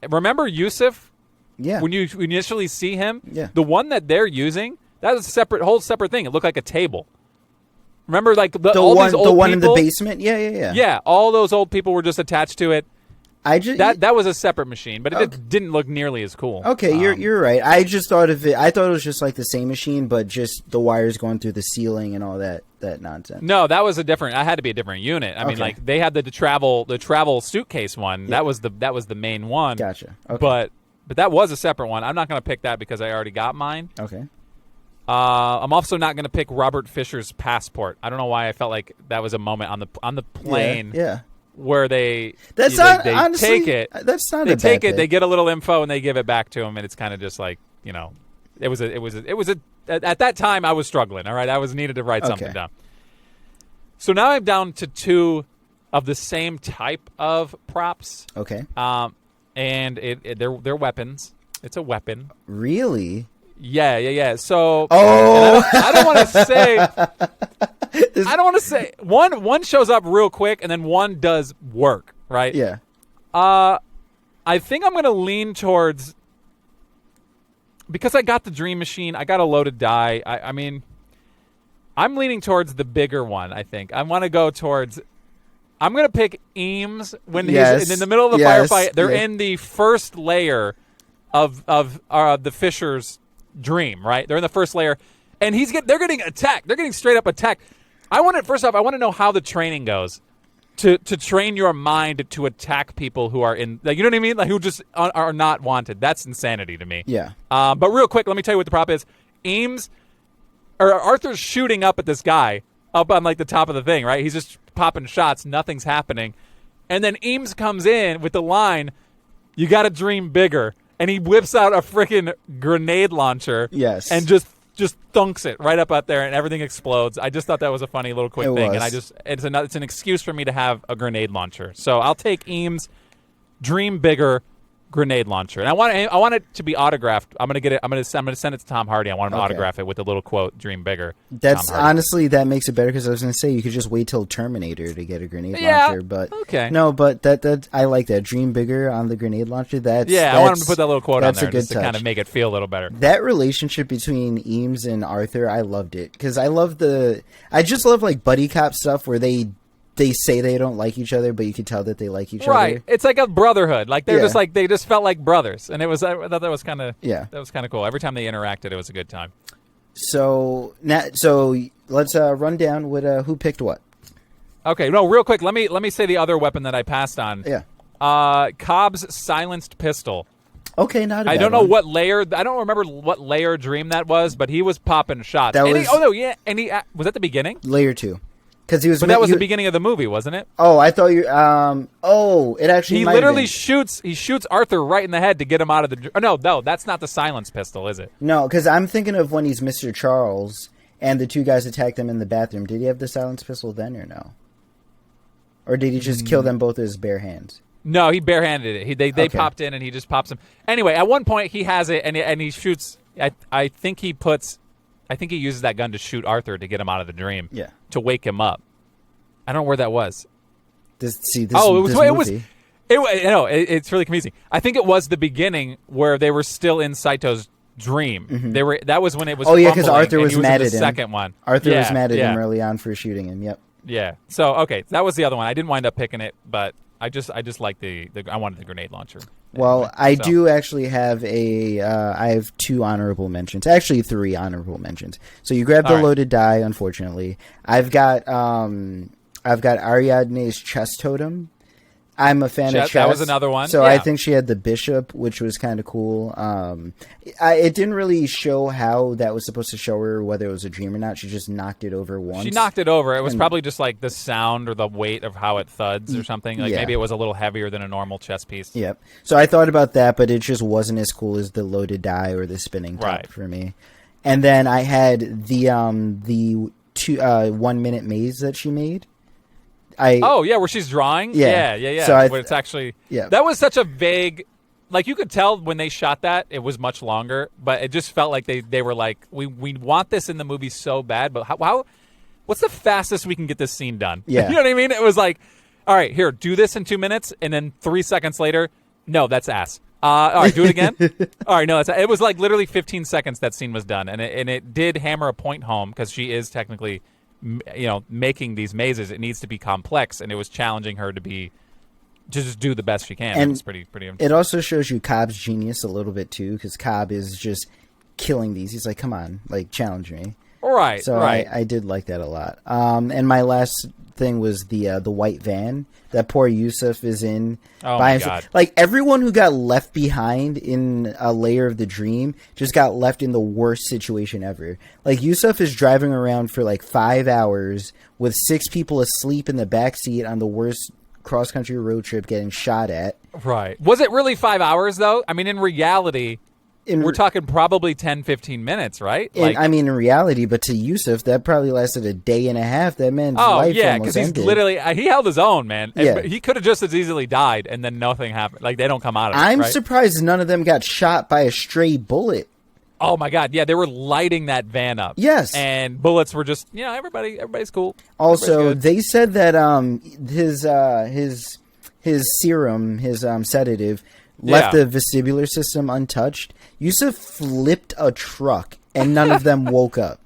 Remember Yusuf? Yeah. When you initially see him? Yeah. The one that they're using, that was a whole separate thing. It looked like a table. Remember, like all these old one people? In the basement? Yeah. Yeah, all those old people were just attached to it. That was a separate machine, but it didn't look nearly as cool. Okay, you're right. I just thought of it. I thought it was just like the same machine, but just the wires going through the ceiling and all that nonsense. No, that was I had to be a different unit. I mean, like they had the travel suitcase one. Yeah. That was the main one. Gotcha. Okay. But that was a separate one. I'm not going to pick that because I already got mine. Okay. I'm also not going to pick Robert Fisher's passport. I don't know why I felt like that was a moment on the plane. Yeah. Where they honestly, take it. That's not they a bad take it. thing. They get a little info and they give it back to him, and it's kind of just like, it was at that time I was struggling. All right, I was needed to write something down. So now I'm down to 2 of the same type of props. Okay. And they're weapons. It's a weapon. Really? Yeah. So I don't want to say. I don't want to say one shows up real quick and then one does work, right? Yeah. I think I'm going to lean towards, because I got the dream machine, I got a loaded die. I'm leaning towards the bigger one. I think I want to go towards. I'm going to pick Eames when he's in the middle of the firefight. They're in the first layer of the Fisher's dream, right? They're in the first layer, and they're getting attacked. They're getting straight up attacked. First off, I want to know how the training goes. to train your mind to attack people who are in, like, you know what I mean? Like, who just are not wanted. That's insanity to me. Yeah. But real quick, let me tell you what the prop is. Arthur's shooting up at this guy up on like the top of the thing, right? He's just popping shots. Nothing's happening. And then Eames comes in with the line, "You got to dream bigger." And he whips out a freaking grenade launcher. Yes. And just thunks it right up out there, and everything explodes. I just thought that was a funny little quick thing. Was. And it's an excuse for me to have a grenade launcher. So I'll take Eames' dream bigger grenade launcher, and I want it to be autographed. I'm gonna get it. I'm gonna send it to Tom Hardy. I want him to autograph it with the little quote, "Dream bigger." That's honestly, that makes it better, because I was gonna say you could just wait till Terminator to get a grenade launcher. But okay, no, but that I like that, "Dream bigger" on the grenade launcher. I want him to put that little quote on there just to kind of make it feel a little better. That relationship between Eames and Arthur, I loved it, because I just love like buddy cop stuff where they say they don't like each other, but you can tell that they like each other. Right. It's like a brotherhood. Like they just felt like brothers, and I thought that was kind of cool. Every time they interacted, it was a good time. So let's run down with who picked what. Okay. No, real quick. Let me say the other weapon that I passed on. Yeah. Cobb's silenced pistol. Okay, not a bad I don't know one. what layer. I don't remember what layer dream that was, but he was popping shots. Was that the beginning? Layer 2. But that was the beginning of the movie, wasn't it? Oh, I thought you. It actually. He literally shoots Arthur right in the head to get him out of the. Oh, no, that's not the silence pistol, is it? No, because I'm thinking of when he's Mr. Charles and the two guys attacked him in the bathroom. Did he have the silence pistol then, or no? Or did he just kill them both with his bare hands? No, he barehanded it. They popped in and he just pops them. Anyway, at one point he has it and he shoots. I think he uses that gun to shoot Arthur to get him out of the dream. Yeah. To wake him up. I don't know where that was. It's really confusing. I think it was the beginning where they were still in Saito's dream. Mm-hmm. That was when it was. Oh yeah, because Arthur was mad at him. Second one. Arthur was mad at him early on for shooting him. Yep. Yeah. So okay, that was the other one. I didn't wind up picking it, but I just like I wanted the grenade launcher. Well, I do actually have I have 2 honorable mentions. Actually, 3 honorable mentions. So you grabbed the loaded die, unfortunately. I've got Ariadne's chess totem. I'm a fan of chess. That was another one. So I think she had the bishop, which was kind of cool. It didn't really show how that was supposed to show her whether it was a dream or not. She just knocked it over once. She knocked it over. It was probably just like the sound or the weight of how it thuds or something. Like maybe it was a little heavier than a normal chess piece. Yep. So I thought about that, but it just wasn't as cool as the loaded die or the spinning top for me. And then I had the 1 minute maze that she made. Where she's drawing? Yeah. So it's actually... Yeah. That was such a vague... Like, you could tell when they shot that, it was much longer, but it just felt like they were like, we want this in the movie so bad, but how what's the fastest we can get this scene done? Yeah. You know what I mean? It was like, all right, here, do this in 2 minutes, and then 3 seconds later, no, that's ass. All right, do it again. All right, no, it was like literally 15 seconds that scene was done, and it did hammer a point home, because she is technically... making these mazes, it needs to be complex, and it was challenging her to just do the best she can. And it's pretty. It also shows you Cobb's genius a little bit too, because Cobb is just killing these. He's like, "Come on, like challenge me." Right. So right. I did like that a lot. And my last thing was the white van that poor Yusuf is in. Oh my God. Like everyone who got left behind in a layer of the dream just got left in the worst situation ever. Like Yusuf is driving around for like 5 hours with 6 people asleep in the backseat on the worst cross-country road trip, getting shot at. Right. Was it really 5 hours though? I mean, in reality, we're talking probably 10, 15 minutes, right? In reality, but to Yusuf, that probably lasted a day and a half. That man's life almost ended. He's literally, he held his own, man. Yeah. He could have just as easily died, and then nothing happened. Like, they don't come out of it, I'm surprised none of them got shot by a stray bullet. Oh, my God. Yeah, they were lighting that van up. Yes. And bullets were just, everybody's cool. Also, they said that his serum, his sedative, left the vestibular system untouched. Yusuf flipped a truck, and none of them woke up.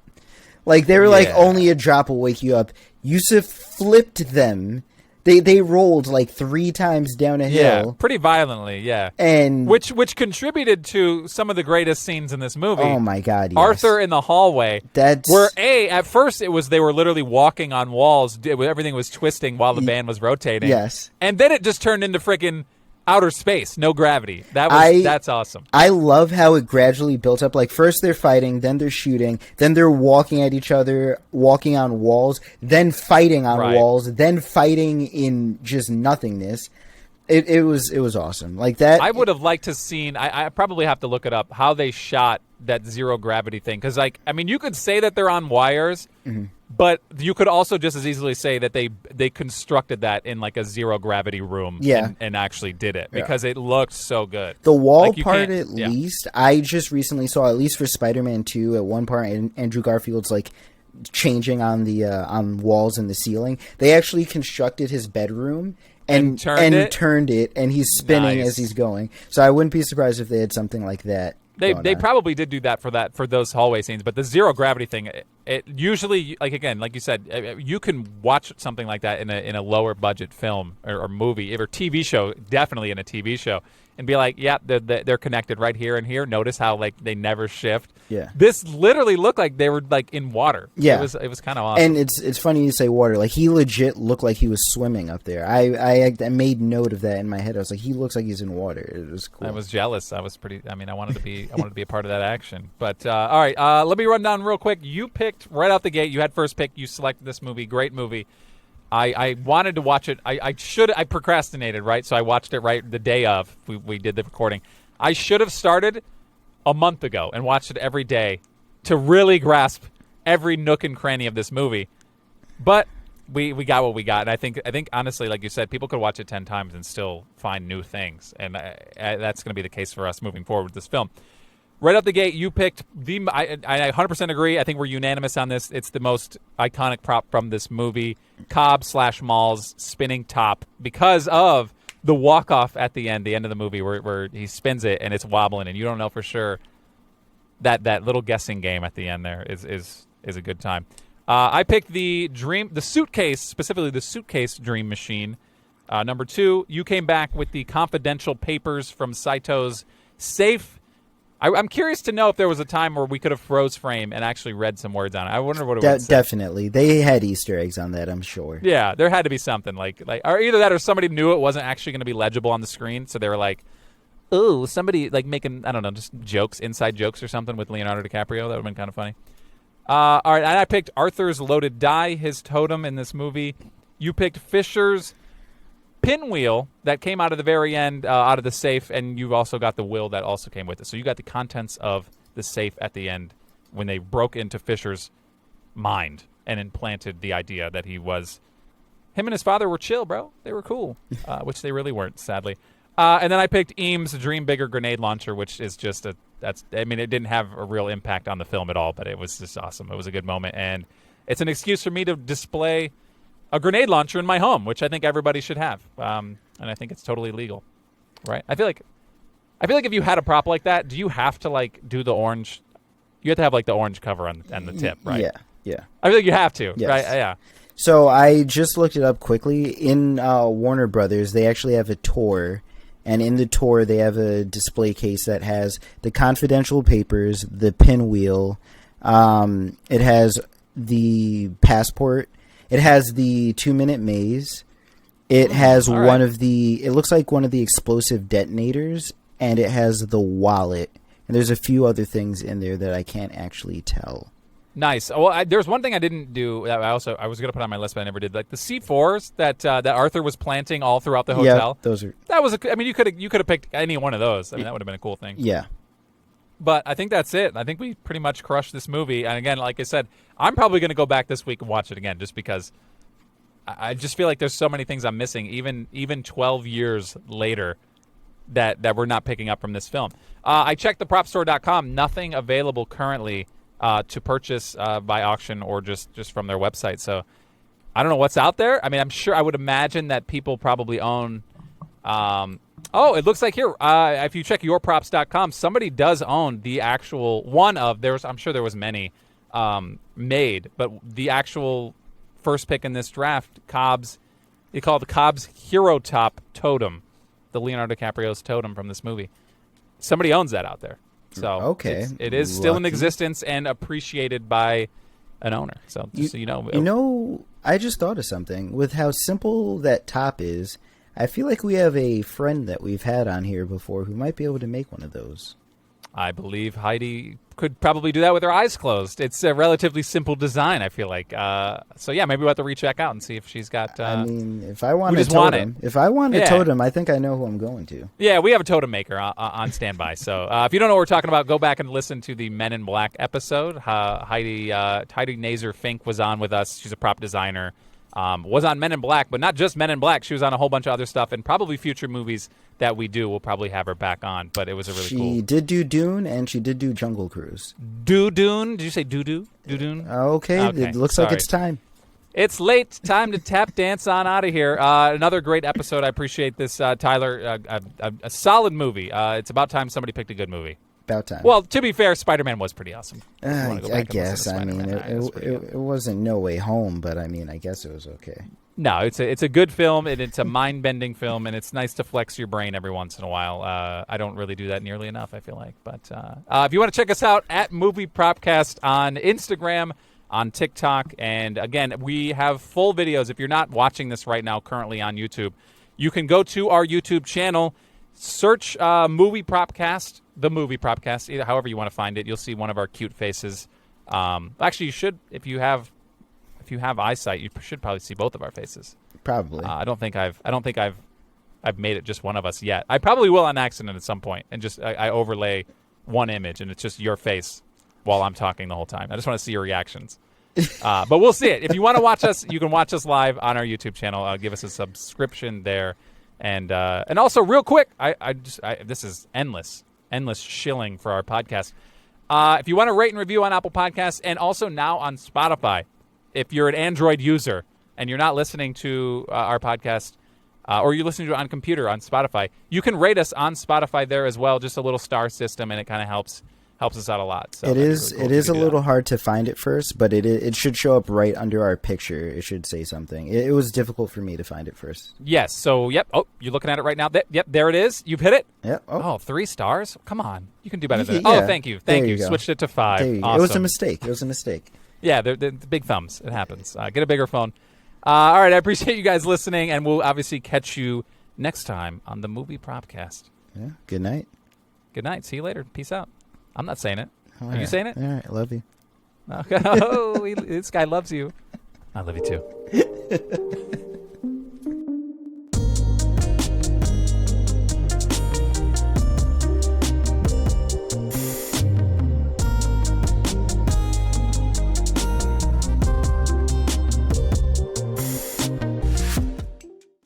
Like, they were like, only a drop will wake you up. Yusuf flipped them. They rolled like 3 times down a hill. Yeah, pretty violently, yeah. And which contributed to some of the greatest scenes in this movie. Oh my God, yes. Arthur in the hallway. That's where at first it was they were literally walking on walls. Everything was twisting while the band was rotating. Yes. And then it just turned into freaking outer space, no gravity. That's awesome. I love how it gradually built up. Like first they're fighting, then they're shooting, then they're walking at each other, walking on walls, then fighting on walls, then fighting in just nothingness. It was awesome. Like that. I would have liked to seen. I probably have to look it up how they shot that zero gravity thing, because you could say that they're on wires. Mm-hmm. But you could also just as easily say that they constructed that in like a zero gravity room and actually did it because it looked so good. The wall part, at least, I just recently saw, at least for Spider-Man 2, at one part, Andrew Garfield's like changing on the on walls and the ceiling. They actually constructed his bedroom and turned it, and he's spinning as he's going. So I wouldn't be surprised if they had something like that. They probably did do that for those hallway scenes, but the zero gravity thing, it usually, like again, like you said, you can watch something like that in a lower budget film or movie or TV show, definitely in a TV show, and be like, yeah, they're connected right here and here. Notice how like they never shift. Yeah, this literally looked like they were like in water. Yeah, it was kind of awesome. And it's funny you say water. Like he legit looked like he was swimming up there. I made note of that in my head. I was like, he looks like he's in water. It was cool. I was jealous. I was pretty. I wanted to be a part of that action. But all right, let me run down real quick. You picked right out the gate. You had first pick. You selected this movie. Great movie. I wanted to watch it. I procrastinated, right? So I watched it right the day of we did the recording. I should have started a month ago and watched it every day to really grasp every nook and cranny of this movie. But we got what we got, and I think honestly, like you said, people could watch it 10 times and still find new things, and that's going to be the case for us moving forward with this film. Right out the gate, you picked I 100% agree. I think we're unanimous on this. It's the most iconic prop from this movie, Cobb/Mall's spinning top, because of the walk-off at the end of the movie where he spins it and it's wobbling and you don't know for sure. That little guessing game at the end there is a good time. I picked the suitcase, specifically the suitcase dream machine. Number 2, you came back with the confidential papers from Saito's safe. I'm curious to know if there was a time where we could have froze frame and actually read some words on it. I wonder what it would say. Definitely. They had Easter eggs on that, I'm sure. Yeah, there had to be something like or either that or somebody knew it wasn't actually going to be legible on the screen, so they were like, "Oh, somebody like making, I don't know, just jokes, inside jokes or something with Leonardo DiCaprio. That would have been kind of funny." All right, and I picked Arthur's loaded die, his totem in this movie. You picked Fisher's pinwheel that came out of the very end, out of the safe, and you also got the will that also came with it. So you got the contents of the safe at the end when they broke into Fisher's mind and implanted the idea that him and his father were chill, bro. They were cool, which they really weren't, sadly. And then I picked Eames' Dream Bigger grenade launcher, which is just it didn't have a real impact on the film at all, but it was just awesome. It was a good moment, and it's an excuse for me to display a grenade launcher in my home, which I think everybody should have, and I think it's totally legal, right? I feel like if you had a prop like that, do you have to like do the orange? You have to have like the orange cover and the tip, right? Yeah. I feel like you have to, yes. Right? Yeah. So I just looked it up quickly. In Warner Brothers, they actually have a tour, and in the tour they have a display case that has the confidential papers, the pinwheel. It has the passport. It has the 2-minute maze. It has it looks like one of the explosive detonators, and it has the wallet. And there's a few other things in there that I can't actually tell. Nice. Well, there's one thing I didn't do that I was going to put on my list, but I never did. Like the C4s that Arthur was planting all throughout the hotel. Yeah, you could have picked any one of those. I mean, that would have been a cool thing. Yeah. But I think that's it. I think we pretty much crushed this movie. And again, like I said, I'm probably going to go back this week and watch it again just because I just feel like there's so many things I'm missing, even 12 years later, that we're not picking up from this film. I checked the propstore.com. Nothing available currently to purchase by auction or just from their website. So I don't know what's out there. I mean, I would imagine that people probably own... it looks like here, if you check yourprops.com, somebody does own the actual I'm sure there was many made, but the actual first pick in this draft, Cobb's He called Cobb's Hero Top Totem, the Leonardo DiCaprio's totem from this movie. Somebody owns that out there. So okay. it is still in existence and appreciated by an owner. So just so you know. You know, I just thought of something. With how simple that top is, I feel like we have a friend that we've had on here before who might be able to make one of those. I believe Heidi could probably do that with her eyes closed. It's a relatively simple design, I feel like. So yeah, maybe we'll have to recheck out and see if she's got. I mean, if I want a totem, totem, I think I know who I'm going to. Yeah, we have a totem maker on standby. So if you don't know what we're talking about, go back and listen to the Men in Black episode. Heidi Nazer Fink was on with us. She's a prop designer. Was on Men in Black, but not just Men in Black. She was on a whole bunch of other stuff, and probably future movies that we do. We'll probably have her back on, but it was a really cool. She did do Dune, and she did do Jungle Cruise. Dune? Did you say Dune? Okay, it looks like it's time. It's late. Time to tap dance on out of here. Another great episode. I appreciate this, Tyler. A solid movie. It's about time somebody picked a good movie. About time. Well, to be fair, Spider-Man was pretty awesome. I guess. I mean, it wasn't No Way Home, but I mean, I guess it was okay. No, it's a good film, and it's a mind-bending film, and it's nice to flex your brain every once in a while. I don't really do that nearly enough, I feel like. But if you want to check us out at Movie Propcast on Instagram, on TikTok, and again, we have full videos. If you're not watching this right now currently on YouTube, you can go to our YouTube channel, search Movie Propcast, the Movie Propcast, either however you want to find it. You'll see one of our cute faces. Actually, you should, if you have eyesight, you should probably see both of our faces. Probably. I don't think I've made it just one of us yet. I probably will on accident at some point, and just I overlay one image, and it's just your face while I'm talking the whole time. I just want to see your reactions. But we'll see it. If you want to watch us, you can watch us live on our YouTube channel. Give us a subscription there, and also real quick, this is endless shilling for our podcast. If you want to rate and review on Apple Podcasts, and also now on Spotify. If you're an Android user and you're not listening to our podcast, or you're listening to it on computer on Spotify, you can rate us on Spotify there as well. Just a little star system, and it kind of helps us out a lot. So it is really cool. It is a little hard to find it first, but it should show up right under our picture. It should say something. It was difficult for me to find it first. Yes. So yep. Oh, you're looking at it right now. Yep. There it is. You've hit it. Yep. Oh, 3 stars. Come on. You can do better than that. Yeah. Oh, thank you. Thank you. Switched it to 5. Awesome. It was a mistake. Yeah, they're big thumbs. It happens. Get a bigger phone. All right, I appreciate you guys listening, and we'll obviously catch you next time on the Movie Propcast. Yeah, good night. Good night. See you later. Peace out. I'm not saying it. All Are right. you saying it? All right, I love you. Okay. Oh, this guy loves you. I love you too.